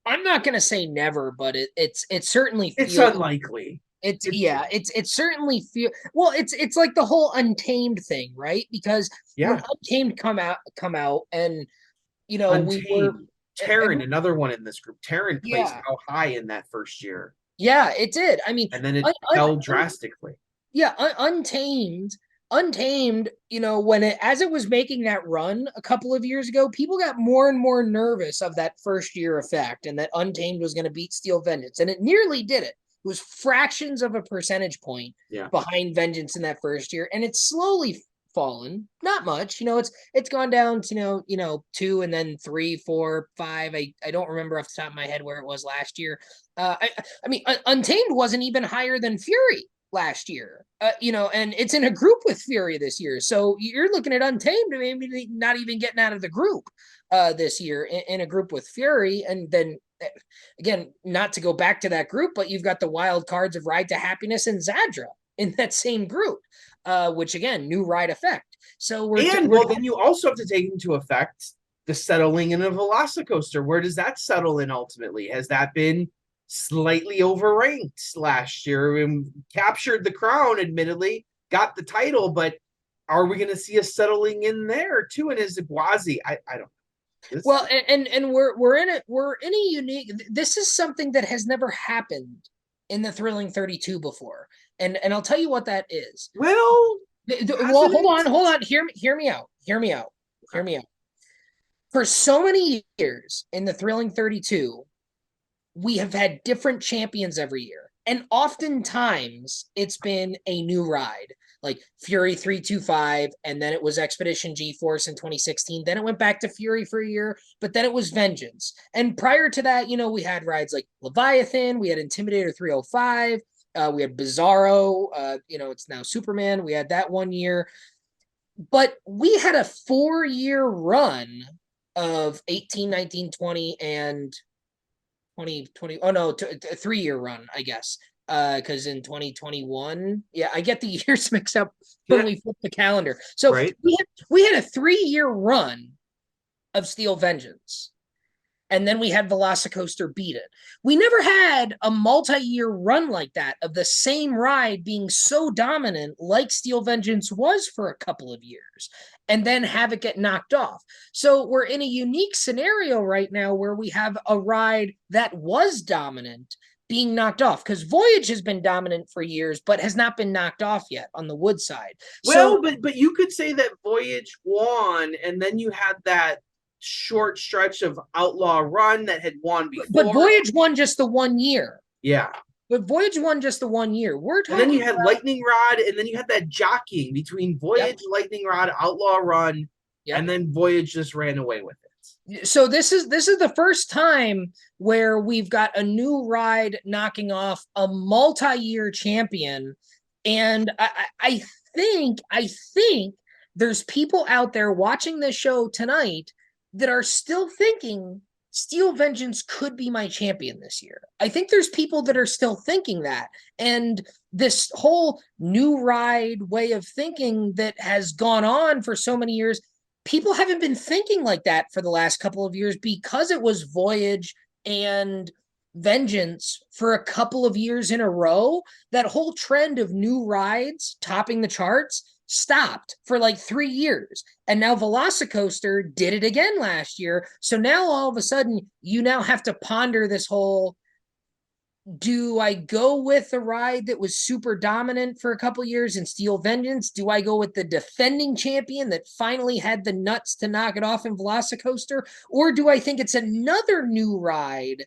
I'm not going to say never, but it certainly feels, it's unlikely. It certainly feel well. It's like the whole Untamed thing, right? Because when Untamed come out, and Untamed. Terran, another one in this group. Terran placed Yeah. how high in that first year? Yeah, it did. I mean, And then it fell drastically. Yeah, Untamed, when as it was making that run a couple of years ago, people got more and more nervous of that first year effect and that Untamed was going to beat Steel Vengeance. And it nearly did it. It was fractions of a percentage point behind Vengeance in that first year. And it's slowly fallen. Not much. It's gone down to, 2 and then 3, 4, 5. I don't remember off the top of my head where it was last year. I mean, Untamed wasn't even higher than Fury last year, and it's in a group with Fury this year. So you're looking at Untamed, maybe not even getting out of the group this year in a group with Fury. And then again, not to go back to that group, but you've got the wild cards of Ride to Happiness and Zadra in that same group, which again, new ride effect. So then you also have to take into effect the settling in a Velocicoaster. Where does that settle in ultimately? Has that been slightly overranked last year and captured the crown, admittedly, got the title, but are we going to see a settling in there too? And is it Gwazi? I don't know. Well, and we're in a unique, this is something that has never happened in the Thrilling 32 before. And I'll tell you what that is. Well, hold on. Hear me out. For so many years in the Thrilling 32, we have had different champions every year. And oftentimes it's been a new ride, like Fury 325, and then it was Expedition G-Force in 2016. Then it went back to Fury for a year, but then it was Vengeance. And prior to that, we had rides like Leviathan, we had Intimidator 305, we had Bizarro, it's now Superman. We had that 1 year. But we had a 4-year run of 18, 19, 20, and 2020. Oh no, a 3-year run, I guess. Because in 2021, I get the years mixed up when we flip the calendar. So we had a 3-year run of Steel Vengeance, and then we had Velocicoaster beat it. We never had a multi-year run like that of the same ride being so dominant like Steel Vengeance was for a couple of years, and then have it get knocked off. So we're in a unique scenario right now where we have a ride that was dominant being knocked off, because Voyage has been dominant for years, but has not been knocked off yet on the wood side. Well, but you could say that Voyage won, and then you had that short stretch of Outlaw Run that had won before. But Voyage won just the 1 year. Yeah. But Voyage won just the 1 year. We're talking. And then you had Lightning Rod, and then you had that jockeying between Voyage, Lightning Rod, Outlaw Run, and then Voyage just ran away with it. So this is the first time where we've got a new ride knocking off a multi-year champion, and I think there's people out there watching this show tonight that are still thinking Steel Vengeance could be my champion this year. I think there's people that are still thinking that. And this whole new ride way of thinking that has gone on for so many years, people haven't been thinking like that for the last couple of years because it was Voyage and Vengeance for a couple of years in a row. That whole trend of new rides topping the charts stopped for like 3 years. And now Velocicoaster did it again last year. So now all of a sudden, you now have to ponder this whole, do I go with the ride that was super dominant for a couple of years in Steel Vengeance? Do I go with the defending champion that finally had the nuts to knock it off in Velocicoaster? Or do I think it's another new ride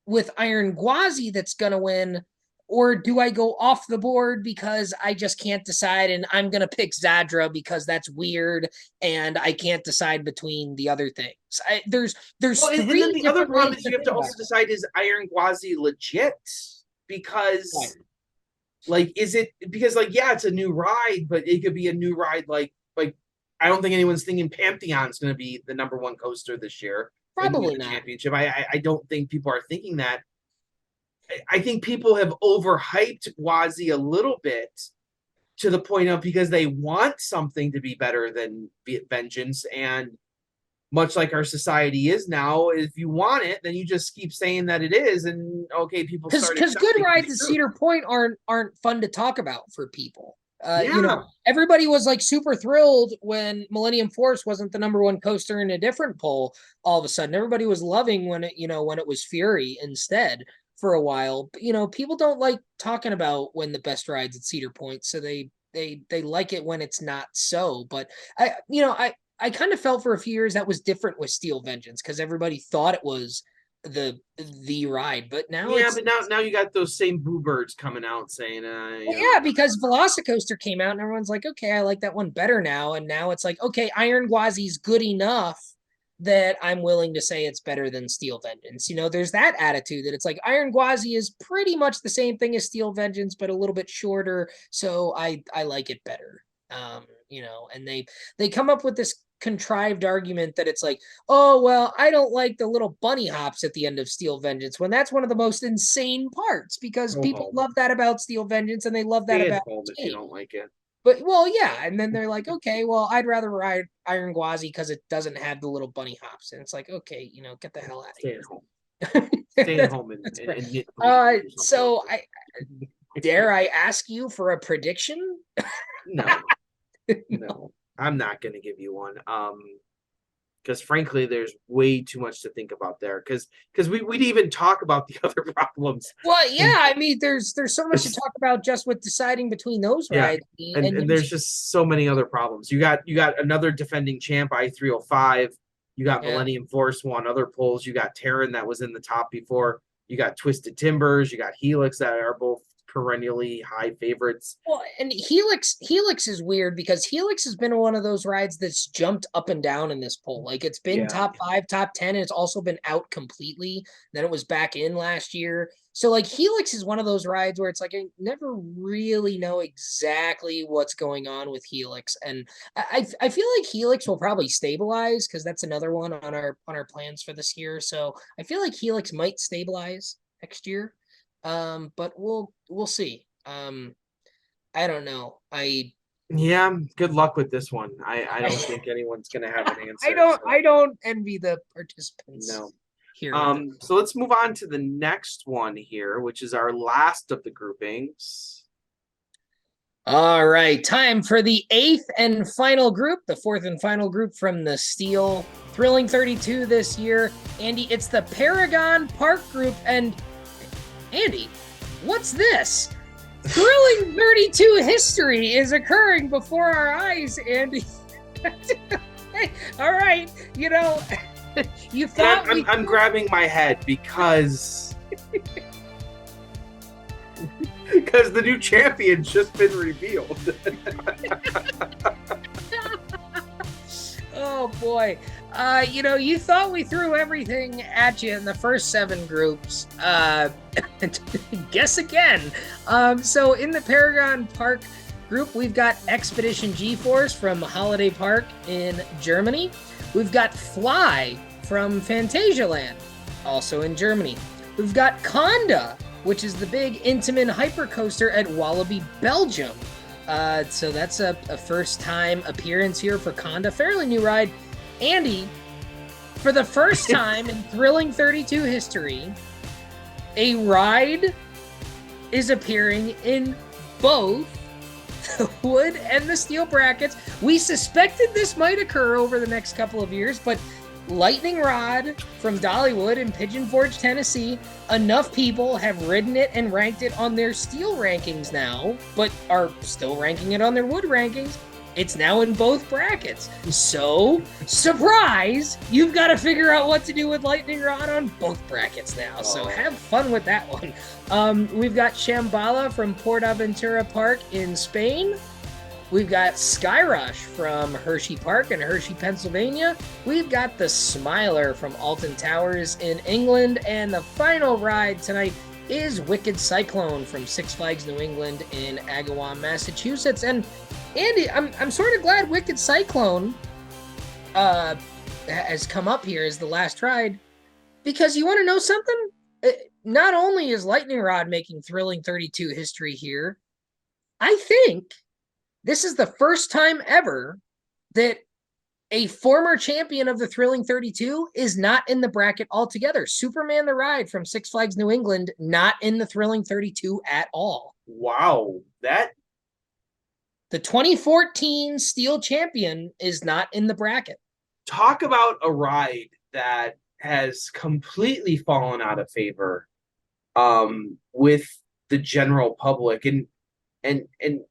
with Iron Gwazi that's going to win? Or do I go off the board because I just can't decide and I'm going to pick Zadra because that's weird and I can't decide between the other things? There's three. And then the other problem is you have to also decide, is Iron Gwazi legit? Because is it, because it's a new ride, but it could be a new ride like I don't think anyone's thinking Pantheon's going to be the #1 coaster this year. Probably not. Championship. I don't think people are thinking that. I think people have overhyped Gwazi a little bit to the point of, because they want something to be better than Vengeance. And much like our society is now, if you want it, then you just keep saying that it is. And okay, people start, because good rides at Cedar Point aren't fun to talk about for people. Yeah. Everybody was like super thrilled when Millennium Force wasn't the number one coaster in a different poll. All of a sudden, everybody was loving when it was Fury instead for a while. But, people don't like talking about when the best rides at Cedar Point, so they like it when it's not so. But I kind of felt for a few years that was different with Steel Vengeance because everybody thought it was the ride, but now Yeah, it's but now you got those same boo birds coming out saying, well, yeah, because Velocicoaster came out and everyone's like, okay, I like that one better now. And now it's like, okay, Iron Gwazi's good enough that I'm willing to say it's better than Steel Vengeance. There's that attitude that it's like Iron Gwazi is pretty much the same thing as Steel Vengeance, but a little bit shorter. So I like it better. And they come up with this contrived argument that it's like, oh well, I don't like the little bunny hops at the end of Steel Vengeance when that's one of the most insane parts because go people home. love that about Steel Vengeance and they love that Stay at about home if you Escape. don't like it. But well, yeah, and then they're like, okay, well, I'd rather ride Iron Gwazi because it doesn't have the little bunny hops, and it's like, okay, get the hell out of Stay here. at home. Stay at home and knit so I dare I ask you for a prediction? No, no, I'm not going to give you one. Because frankly, there's way too much to think about there. Because we'd even talk about the other problems. Well, yeah, I mean, there's so much to talk about just with deciding between those rides. And there's just so many other problems. You got another defending champ, I-305. You got Millennium Force won other polls. You got Terran that was in the top before. You got Twisted Timbers. You got Helix that are both perennially high favorites. Well, and Helix is weird because Helix has been one of those rides that's jumped up and down in this poll. Like it's been top 5, top 10, and it's also been out completely. Then it was back in last year. So like Helix is one of those rides where it's like I never really know exactly what's going on with Helix. And I feel like Helix will probably stabilize because that's another one on our plans for this year. So I feel like Helix might stabilize next year. But we'll see. I don't know. Good luck with this one. I don't think anyone's gonna have an answer. I don't envy the participants. No. Here. So let's move on to the next one here, which is our last of the groupings. All right, time for the 8th and final group, the 4th and final group from the Steel Thrilling 32 this year. Andy, it's the Paragon Park group. And Andy, what's this? Thrilling 32 history is occurring before our eyes, Andy. All right, you thought I'm grabbing my head because the new champion's just been revealed. Oh boy. You thought we threw everything at you in the first 7 groups. Guess again. So in the Paragon Park group, we've got Expedition G-Force from Holiday Park in Germany. We've got Fly from Phantasialand, also in Germany. We've got Conda, which is the big Intamin hypercoaster at Walibi, Belgium. So that's a first-time appearance here for Conda. Fairly new ride. Andy, for the first time in Thrilling 32 history, a ride is appearing in both the wood and the steel brackets. We suspected this might occur over the next couple of years, but Lightning Rod from Dollywood in Pigeon Forge, Tennessee. Enough people have ridden it and ranked it on their steel rankings now, but are still ranking it on their wood rankings. It's now in both brackets. So, surprise, you've got to figure out what to do with Lightning Rod on both brackets now. So have fun with that one. We've got Shambhala from PortAventura Park in Spain. We've got Skyrush from Hershey Park in Hershey, Pennsylvania. We've got the Smiler from Alton Towers in England. And the final ride tonight is Wicked Cyclone from Six Flags New England in Agawam, Massachusetts. And Andy, I'm sort of glad Wicked Cyclone has come up here as the last ride, because you want to know something? Not only is Lightning Rod making Thrilling 32 history here, I think this is the first time ever that a former champion of the Thrilling 32 is not in the bracket altogether. Superman the Ride from Six Flags New England, not in the Thrilling 32 at all. Wow, The 2014 Steel Champion is not in the bracket. Talk about a ride that has completely fallen out of favor with the general public, and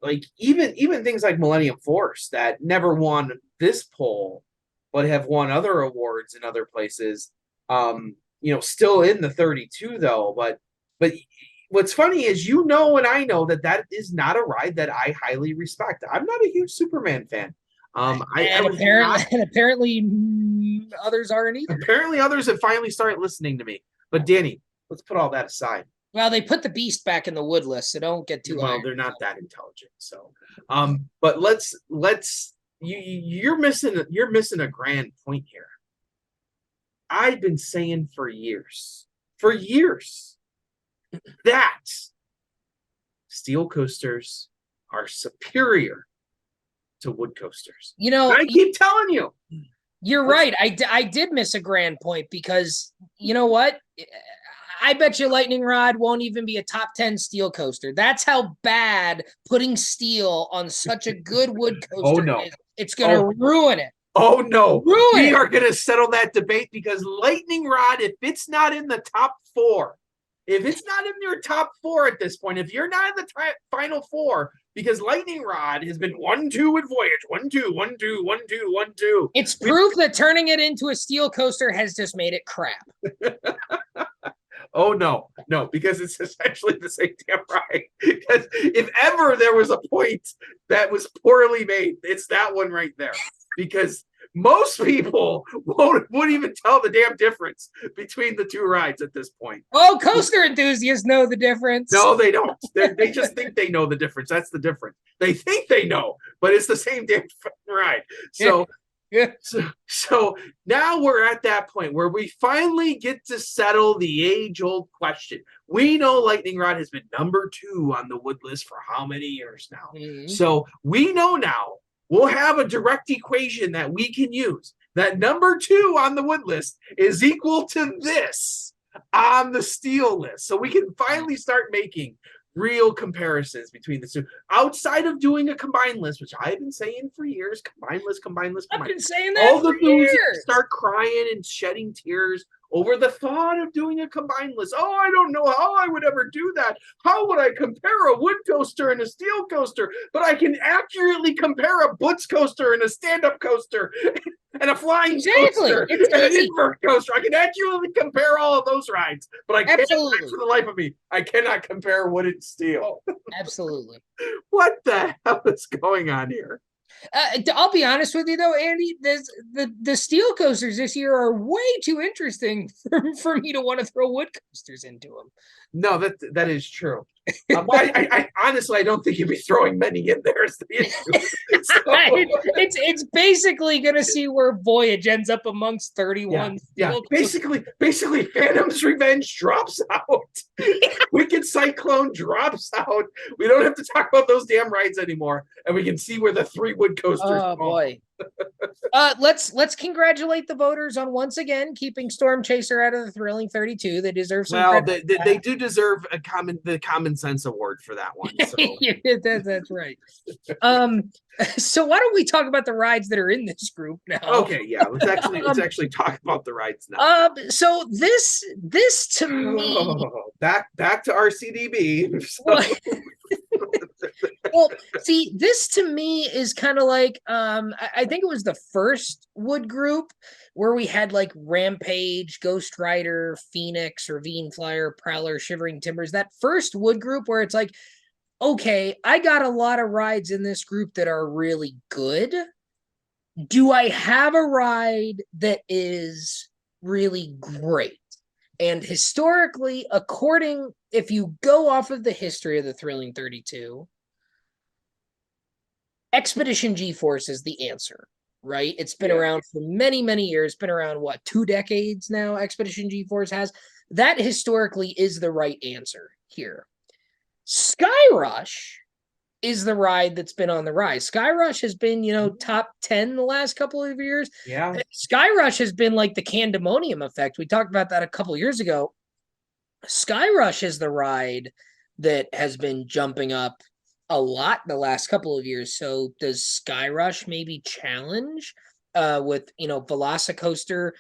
like even things like Millennium Force that never won this poll but have won other awards in other places, still in the 32 though. But what's funny is, and I know that is not a ride that I highly respect. I'm not a huge Superman fan. Apparently others aren't either. Apparently others have finally started listening to me. But Danny, let's put all that aside. Well, they put the Beast back in the wood list, so don't get too well. They're not that intelligent. So, but you're missing a grand point here. I've been saying for years that steel coasters are superior to wood coasters. You know, and I keep telling you. You're right. I did miss a grand point because you know what? I bet you Lightning Rod won't even be a top 10 steel coaster. That's how bad putting steel on such a good wood coaster is. It's going to ruin it. Oh, no. We are going to settle that debate because Lightning Rod, if it's not in the top 4, if it's not in your top 4 at this point, if you're not in the final 4, because Lightning Rod has been 1-2 with Voyage, 1-2, 1-2, 1-2, 1-2. It's proof that turning it into a steel coaster has just made it crap. Oh, no, because it's essentially the same damn ride. Because if ever there was a point that was poorly made, it's that one right there. Because most people won't even tell the damn difference between the two rides at this point. Oh, coaster enthusiasts know the difference. No, they don't. They just think they know the difference. That's the difference. They think they know, but it's the same damn ride. So, so now we're at that point where we finally get to settle the age-old question. We know Lightning Rod has been number 2 on the wood list for how many years now? Mm-hmm. So we know now. We'll have a direct equation that we can use. That number 2 on the wood list is equal to this on the steel list. So we can finally start making real comparisons between the two. Outside of doing a combined list, which I've been saying for years, combined list. I've been saying that for years. Start crying and shedding tears over the thought of doing a combined list. Oh, I don't know how I would ever do that. How would I compare a wood coaster and a steel coaster? But I can accurately compare a Butz coaster and a stand-up coaster and a flying coaster and an invert coaster. I can accurately compare all of those rides, but I can't, for the life of me, I cannot compare wood and steel. Absolutely. What the hell is going on here? I'll be honest with you, though, Andy. The steel coasters this year are way too interesting for me to want to throw wood coasters into them. No, that is true. I honestly, I don't think you'd be throwing many in there. Is the issue. So, it's basically going to see where Voyage ends up amongst 31. Yeah. Basically, Phantom's Revenge drops out. Wicked Cyclone drops out. We don't have to talk about those damn rides anymore, and we can see where the 3 wood coasters. Oh boy. Let's congratulate the voters on once again keeping Storm Chaser out of the Thrilling 32. They deserve some credit. They do deserve the common sense award for that one. So. That's right. So why don't we talk about the rides that are in this group now? Okay, yeah. Let's actually talk about the rides now. So this to me, back to RCDB. So. Well, see, this to me is kind of like I think it was the first wood group where we had like Rampage, Ghost Rider, Phoenix, Ravine Flyer, Prowler, Shivering Timbers. That first wood group where it's like, okay, I got a lot of rides in this group that are really good. Do I have a ride that is really great? And historically, if you go off of the history of the Thrilling 32, Expedition G-Force is the answer, right? It's been around for many, many years. It's been around, 2 decades now, Expedition G-Force has. That historically is the right answer here. Skyrush is the ride that's been on the rise. Skyrush has been, top 10 the last couple of years. Yeah. Skyrush has been like the Candemonium effect. We talked about that a couple years ago. Skyrush is the ride that has been jumping up a lot the last couple of years. So does Skyrush maybe challenge with, Velocicoaster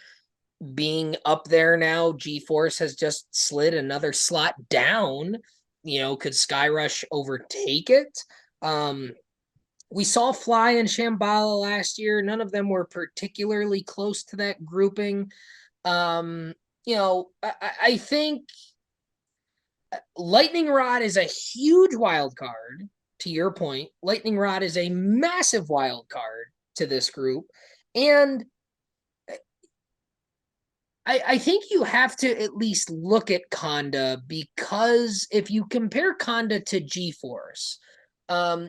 being up there now? G-Force has just slid another slot down. Could Skyrush overtake it? We saw Fly and Shambhala last year. None of them were particularly close to that grouping. I think Lightning Rod is a huge wild card. To your point, Lightning Rod is a massive wild card to this group. And I think you have to at least look at Conda, because if you compare Conda to G-Force,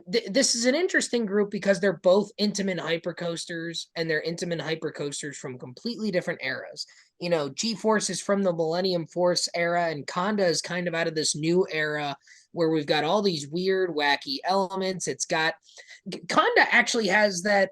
this is an interesting group because they're both Intamin hypercoasters, and they're Intamin hypercoasters from completely different eras. G-Force is from the Millennium Force era, and Conda is kind of out of this new era where we've got all these weird, wacky elements. Conda actually has that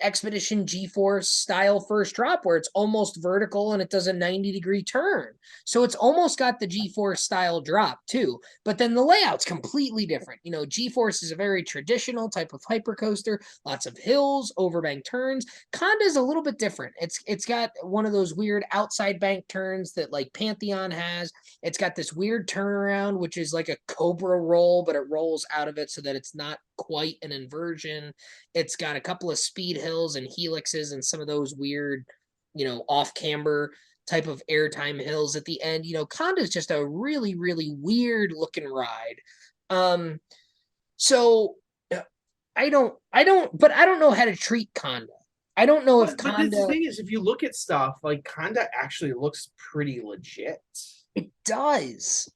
Expedition G-Force style first drop where it's almost vertical and it does a 90-degree turn. So it's almost got the G-Force style drop too. But then the layout's completely different. G-Force is a very traditional type of hypercoaster, lots of hills, overbank turns. Conda is a little bit different. It's got one of those weird outside bank turns that like Pantheon has. It's got this weird turnaround, which is like a cobra roll, but it rolls out of it so that it's not quite an inversion. It's got a couple of speed hills and helixes and some of those weird, off camber type of airtime hills at the end. Conda is just a really, really weird looking ride. So I don't know how to treat Conda. I don't know if But the Conda. thing is, if you look at stuff like Conda actually looks pretty legit. It does.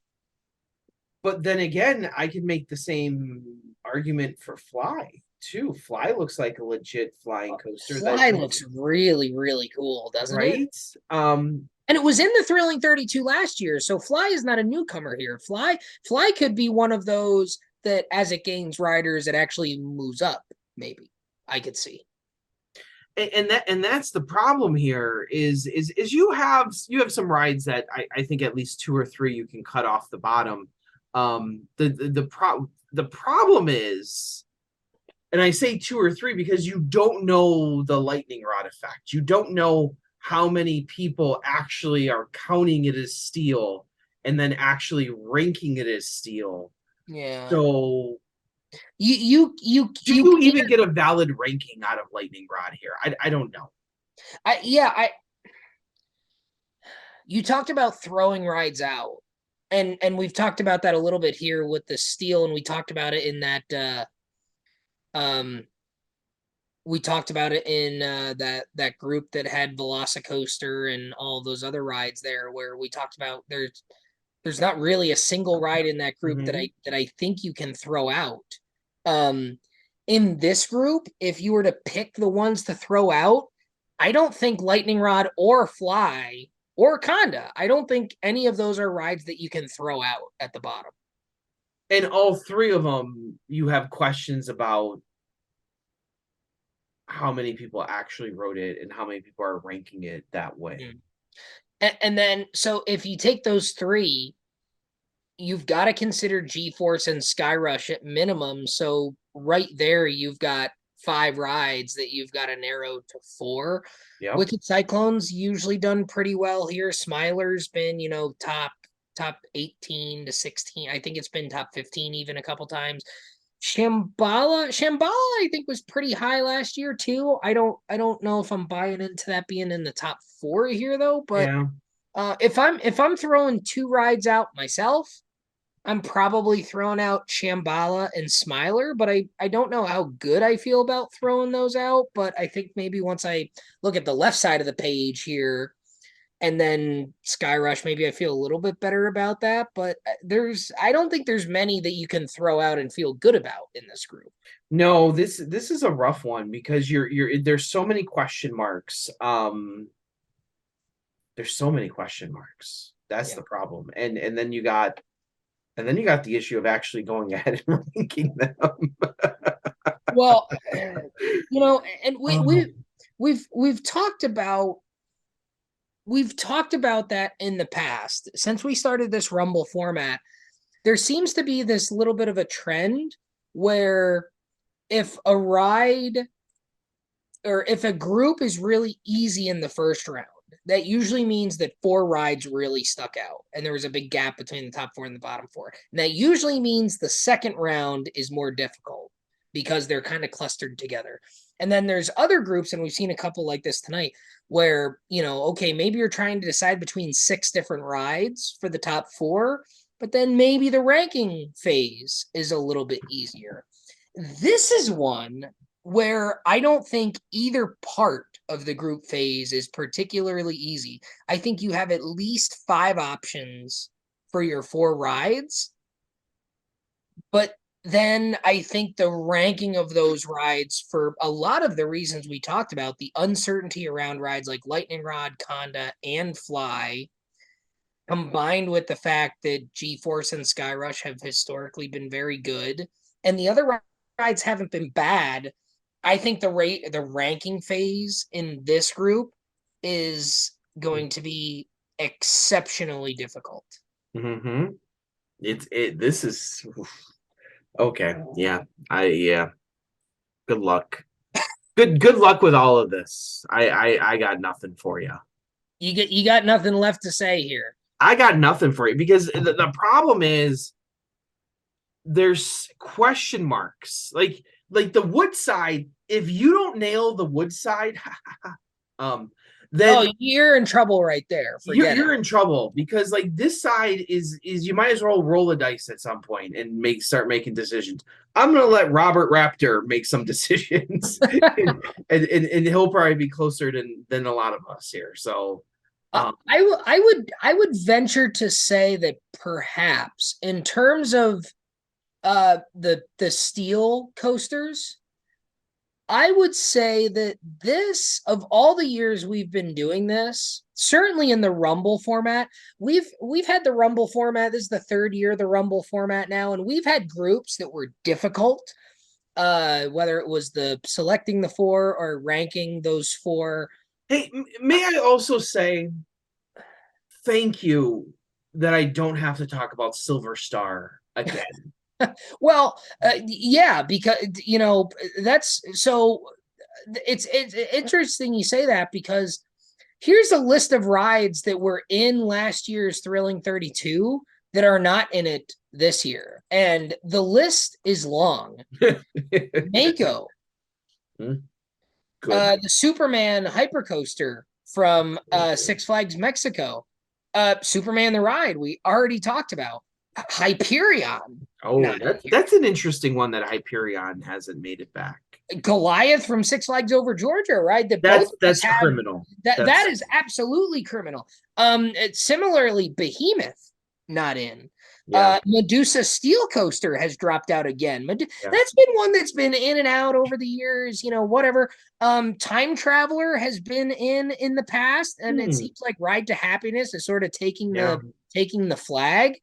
But then again, I can make the same argument for Fly too. Fly looks like a legit flying coaster. Fly looks really, really cool, doesn't it? Right? And it was in the Thrilling 32 last year, so Fly is not a newcomer here. Fly could be one of those that, as it gains riders, it actually moves up. Maybe I could see. And that's the problem here is you have some rides that I think at least two or three you can cut off the bottom. The problem is, and I say two or three because you don't know the lightning rod effect. You don't know how many people actually are counting it as steel and then actually ranking it as steel. Yeah. So you do you even get a valid ranking out of lightning rod here? I don't know. You talked about throwing rides out. And we've talked about that a little bit here with the steel, and we talked about it in that we talked about it in that group that had Velocicoaster and all those other rides there, where we talked about there's not really a single ride in that group that I think you can throw out. In this group, if you were to pick the ones to throw out, I don't think Lightning Rod or Fly or Conda, I don't think any of those are rides that you can throw out at the bottom. And all three of them, you have questions about how many people actually wrote it and how many people are ranking it that way. And then, so if you take those three, you've got to consider G-Force and Skyrush at minimum. So right there, you've got 5 rides that you've got to narrow to 4. Yeah. Wicked Cyclone's usually done pretty well here. Smiler's been, top 18 to 16. I think it's been top 15 even a couple times. Shambhala, I think was pretty high last year too. I don't know if I'm buying into that being in the top 4 here though. But if I'm throwing 2 rides out myself, I'm probably throwing out Shambhala and Smiler, but I don't know how good I feel about throwing those out. But I think maybe once I look at the left side of the page here and then Skyrush, maybe I feel a little bit better about that. But I don't think there's many that you can throw out and feel good about in this group. No, this is a rough one because there's so many question marks. There's so many question marks. That's the problem. And then you got the issue of actually going ahead and ranking them. Well, and we've talked about that in the past. Since we started this Rumble format, there seems to be this little bit of a trend where if a ride or if a group is really easy in the first round, that usually means that 4 rides really stuck out and there was a big gap between the top 4 and the bottom 4. And that usually means the second round is more difficult because they're kind of clustered together. And then there's other groups, and we've seen a couple like this tonight, where, okay, maybe you're trying to decide between 6 different rides for the top 4, but then maybe the ranking phase is a little bit easier. This is one where I don't think either part of the group phase is particularly easy. I think you have at least 5 options for your 4 rides, but then I think the ranking of those rides, for a lot of the reasons we talked about, the uncertainty around rides like Lightning Rod, Conda, and Fly, combined with the fact that G-Force and Skyrush have historically been very good, and the other rides haven't been bad. I think the ranking phase in this group is going to be exceptionally difficult. Mm-hmm. This is okay. Yeah. Good luck. Good luck with all of this. I got nothing for you. You got nothing left to say here. I got nothing for you because the problem is there's question marks. Like the wood side, if you don't nail the wood side, then you're in trouble right there. You're in trouble, because like this side is you might as well roll the dice at some point and start making decisions. I'm gonna let Robert Raptor make some decisions, and he'll probably be closer than a lot of us here. So I would venture to say that perhaps in terms of the steel coasters, I would say that this, of all the years we've been doing this, certainly in the Rumble format, we've had the Rumble format. This is the 3rd year of the Rumble format now, and we've had groups that were difficult, whether it was the selecting the 4 or ranking those 4. Hey, may I also say thank you that I don't have to talk about Silver Star again. Well, yeah, because that's so. It's interesting you say that, because here's a list of rides that were in last year's Thrilling 32 that are not in it this year, and the list is long. Mako, the Superman Hypercoaster from Six Flags Mexico, Superman the Ride we already talked about. Hyperion. Oh, that's an interesting one that Hyperion hasn't made it back. Goliath from Six Flags Over Georgia, right? That's criminal. That is absolutely criminal. Similarly, Behemoth not in. Yeah. Medusa Steel Coaster has dropped out again. That's been one that's been in and out over the years, whatever. Time Traveler has been in the past, and it seems like Ride to Happiness is sort of taking the flag.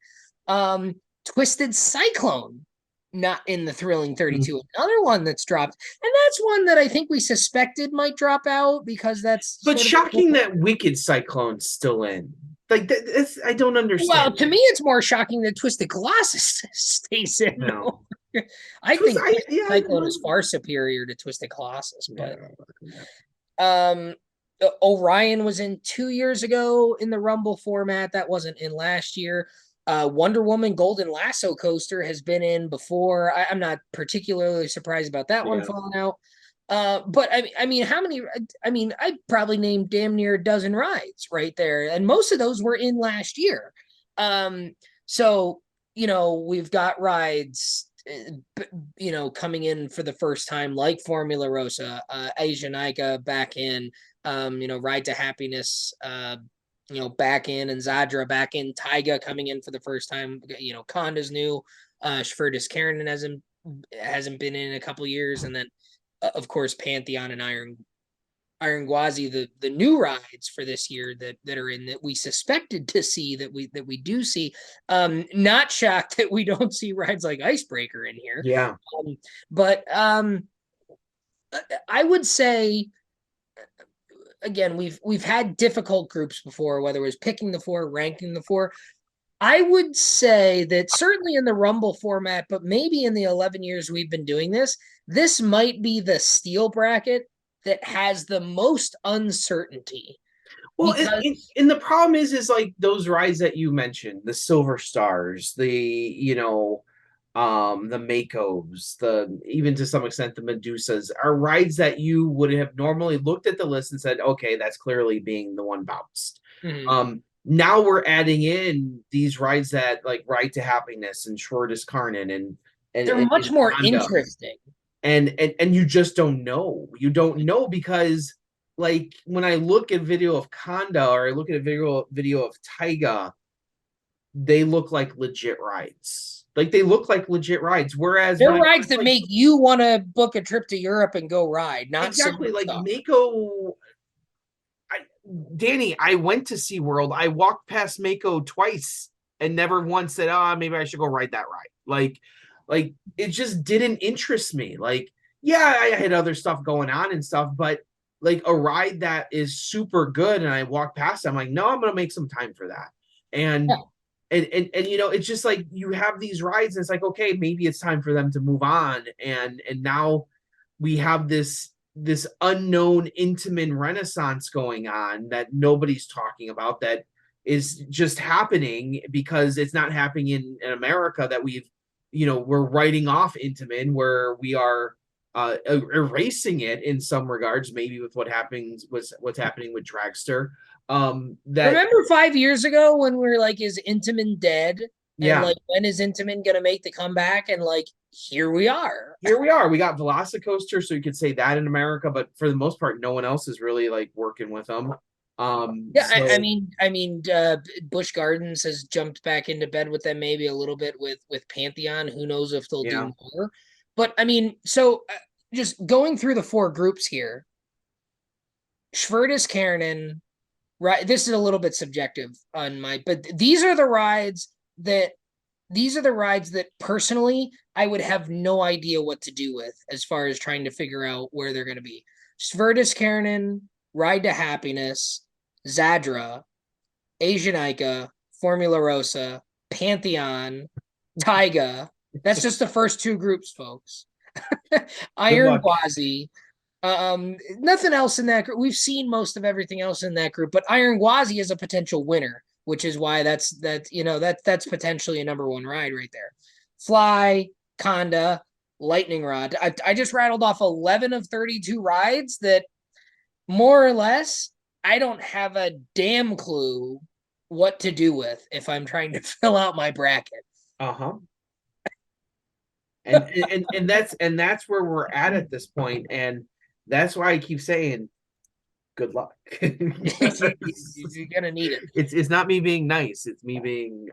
Twisted Cyclone not in the Thrilling 32. Another one that's dropped, and that's one that I think we suspected might drop out, because that's but shocking that Wicked Cyclone's still in. Like that's, I don't understand. Well, to me, it's more shocking that Twisted Colossus stays in. No. I think Cyclone is far superior to Twisted Colossus, but Orion was in 2 years ago in the Rumble format. That wasn't in last year. Wonder Woman Golden Lasso Coaster has been in before. I'm not particularly surprised about that one falling out. But I mean, how many? I mean, I probably named damn near a dozen rides right there, and most of those were in last year. So we've got rides, coming in for the first time, like Formula Rosa, Asianica back in, Ride to Happiness, back in, and Zadra back in, Taiga coming in for the first time, Conda's new, Schverdis Karen hasn't been in a couple years, and then of course Pantheon and Iron Gwazi, the new rides for this year that are in, that we suspected to see, that we do see. Not shocked that we don't see rides like Icebreaker in here. Yeah. But I would say, again, we've had difficult groups before, whether it was picking the 4, ranking the 4. I would say that certainly in the Rumble format, but maybe in the 11 years we've been doing this, this might be the steel bracket that has the most uncertainty Well, because and the problem is like those rides that you mentioned, the Silver Stars, the Makos, the even to some extent the Medusas are rides that you would have normally looked at the list and said, okay, that's clearly being the one bounced. Mhm. Now we're adding in these rides that like Ride to Happiness and Schwartz Carnin They're much and more Honda interesting. and you just don't know. You don't know because like when I look at video of Conda or I look at a video of Taiga, they look like legit rides. Like they look like legit rides. Whereas They're when I rides watch that like make you want to book a trip to Europe and go ride, not sit in exactly the like car. Mako, I Danny, I went to SeaWorld. I walked past Mako twice and never once said, oh, maybe I should go ride that ride. Like it just didn't interest me. Like, yeah, I had other stuff going on and stuff, but like a ride that is super good and I walk past it, I'm like, no, I'm gonna make some time for that. Yeah. And and it's just like you have these rides, and it's like, okay, maybe it's time for them to move on. And now we have this unknown Intamin renaissance going on that nobody's talking about that is just happening because it's not happening in America that we're writing off Intamin where we are erasing it in some regards, maybe with what's happening with Dragster. That Remember 5 years ago when we were like, is Intamin dead? And yeah, like, when is Intamin gonna make the comeback? And like, here we are. here we are. We got Velocicoaster, so you could say that in America, but for the most part, no one else is really like working with them. Yeah, So Busch Gardens has jumped back into bed with them maybe a little bit with Pantheon. Who knows if they'll yeah, do more? But I mean, so just going through the four groups here, Schwertis Kärnen, right? This is a little bit subjective on my, but that these are the rides that personally I would have no idea what to do with as far as trying to figure out where they're going to be. Schwertis Kärnen, Ride to Happiness, Zadra, Asian Ica, Formula Rosa, Pantheon, Taiga. That's just the first two groups, folks. good Iron luck. Gwazi. Nothing else in that group. We've seen most of everything else in that group, but Iron Gwazi is a potential winner, which is why that's potentially a number one ride right there. Fly, Conda, Lightning Rod. I just rattled off 11 of 32 rides that more or less I don't have a damn clue what to do with if I'm trying to fill out my bracket. Uh-huh. And that's where we're at this point, and that's why I keep saying good luck. You're gonna need it. It's not me being nice, it's me being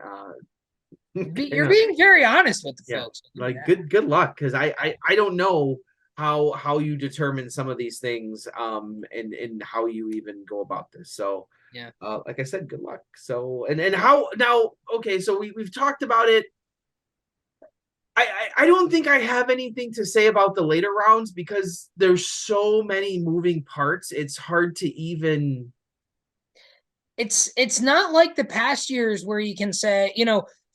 You're being very honest with the yeah, folks. like good luck because I don't know how you determine some of these things and how you even go about this. So Yeah. like I said, good luck. So and how now, okay, so we've talked about it. I don't think I have anything to say about the later rounds because there's so many moving parts. It's hard to even It's not like the past years where you can say,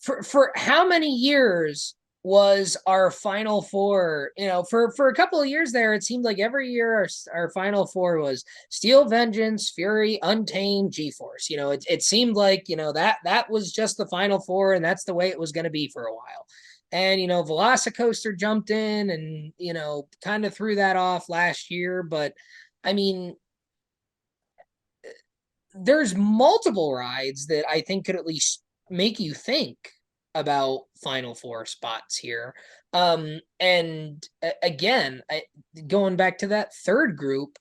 for how many years was our final four, for a couple of years there, it seemed like every year our final four was Steel Vengeance, Fury, Untamed, G-Force. It seemed like, that was just the final four and that's the way it was going to be for a while. And, Velocicoaster jumped in and, kind of threw that off last year. But I mean, there's multiple rides that I think could at least make you think about Final Four spots here. And again, going back to that third group,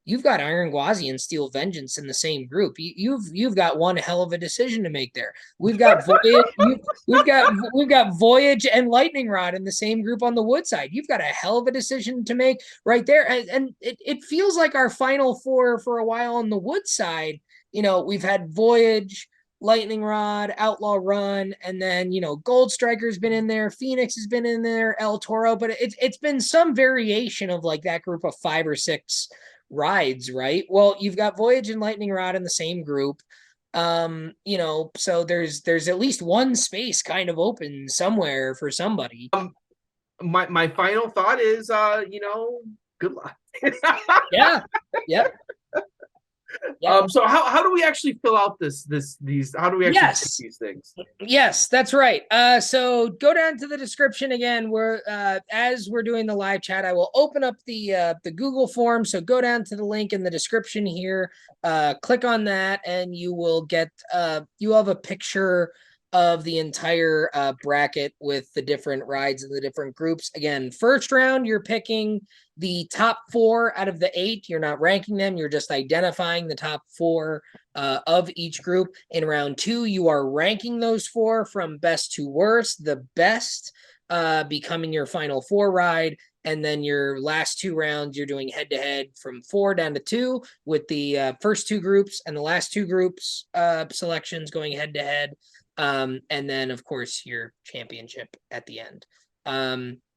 you've got Iron Gwazi and Steel Vengeance in the same group. You've got one hell of a decision to make there. We've got Voyage. We've got Voyage and Lightning Rod in the same group on the wood side. You've got a hell of a decision to make right there. And it feels like our final four for a while on the wood side. We've had Voyage, Lightning Rod, Outlaw Run, and then Gold Striker's been in there, Phoenix has been in there, El Toro, but it's been some variation of like that group of 5 or 6 rides, right? Well, you've got Voyage and Lightning Rod in the same group. You know, so there's at least one space kind of open somewhere for somebody. My final thought is, good luck. Yeah. Yep. Yep. So how do we actually fill out these? How do we actually take these things? Yes, that's right. So go down to the description again. Where as we're doing the live chat, I will open up the Google form. So go down to the link in the description here. Click on that, and you will get you have a picture of the entire bracket with the different rides and the different groups. Again, first round, you're picking the top 4 out of the 8. You're not ranking them. You're just identifying the top 4 of each group. In round 2, you are ranking those 4 from best to worst, the best becoming your final 4 ride. And then your last 2 rounds, you're doing head to head from 4 down to 2 with the first 2 groups and the last 2 groups selections going head to head. And then, of course, your championship at the end.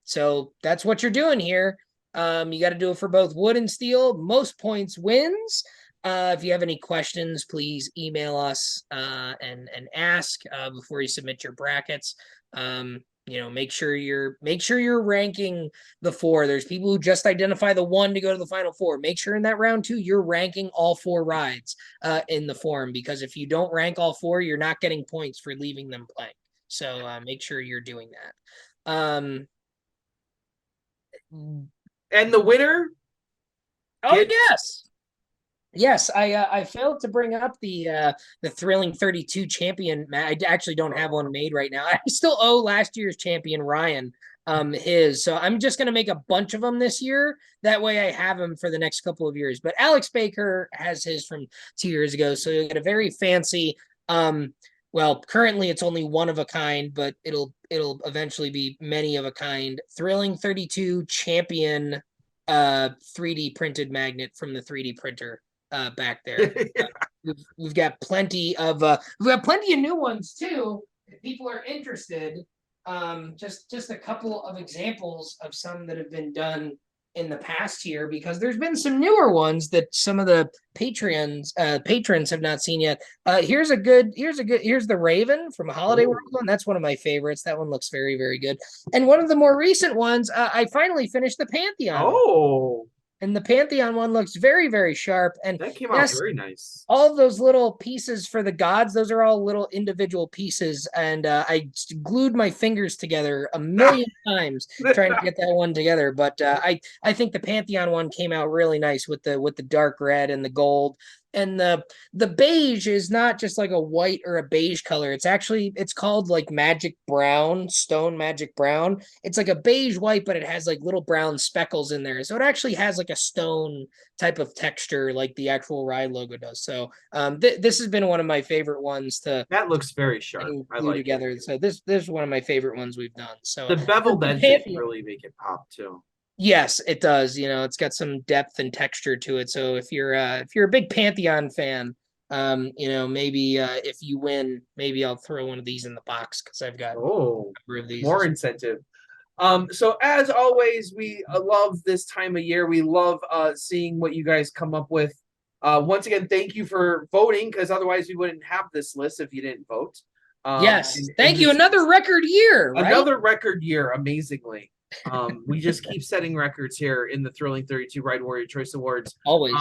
So that's what you're doing here. You got to do it for both wood and steel. Most points wins. If you have any questions, please email us and ask before you submit your brackets. Make sure you're ranking the 4. There's people who just identify the 1 to go to the final 4. Make sure in that round 2 you're ranking all 4 rides in the form, because if you don't rank all 4, you're not getting points for leaving them blank. So make sure you're doing that. And the winner? Yes, I failed to bring up the Thrilling 32 champion. I actually don't have one made right now. I still owe last year's champion Ryan his. So I'm just gonna make a bunch of them this year. That way I have him for the next couple of years. But Alex Baker has his from 2 years ago. So you get a very fancy well, currently it's only one of a kind, but it'll eventually be many of a kind. Thrilling 32 champion 3D printed magnet from the 3D printer back there. We've got plenty of new ones too. If people are interested, just a couple of examples of some that have been done in the past here, because there's been some newer ones that some of the patrons have not seen yet. Here's the Raven from Holiday World one. That's one of my favorites. That one looks very, very good. And one of the more recent ones, I finally finished the Pantheon. Oh. And the Pantheon one looks very, very sharp. And that came out very nice. All of those little pieces for the gods, those are all little individual pieces. And I glued my fingers together a million times trying to get that one together. But I think the Pantheon one came out really nice with the dark red and the gold. And the beige is not just like a white or a beige color. It's called like magic brown, stone magic brown. It's like a beige white, but it has like little brown speckles in there. So it actually has like a stone type of texture like the actual ride logo does. So this has been one of my favorite ones to that looks very sharp. I like together. It. So this is one of my favorite ones we've done. So the beveled edges really make it pop too. Yes, it does. It's got some depth and texture to it. So if you're a big Pantheon fan, maybe if you win, maybe I'll throw one of these in the box because I've got a number of these. More incentive. So as always, we love this time of year. We love seeing what you guys come up with. Once again, thank you for voting, because otherwise we wouldn't have this list if you didn't vote. Yes, thank you. Another record year. Right? Another record year, amazingly. We just keep setting records here in the Thrilling 32 Ride Warrior Choice Awards. Always.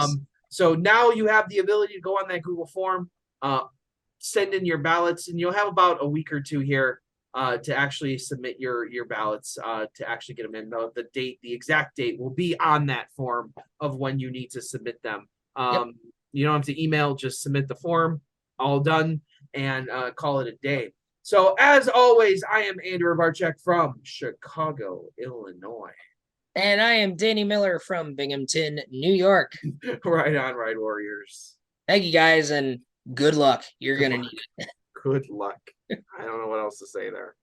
So now you have the ability to go on that Google form, send in your ballots, and you'll have about a week or 2 here to actually submit your ballots to actually get them in. The exact date will be on that form of when you need to submit them. You don't have to email, just submit the form, all done, and call it a day. So, as always, I am Andrew Barczyk from Chicago, Illinois. And I am Danny Miller from Binghamton, New York. Right on, Ride Warriors. Thank you, guys, and good luck. You're going to need it. Good luck. I don't know what else to say there.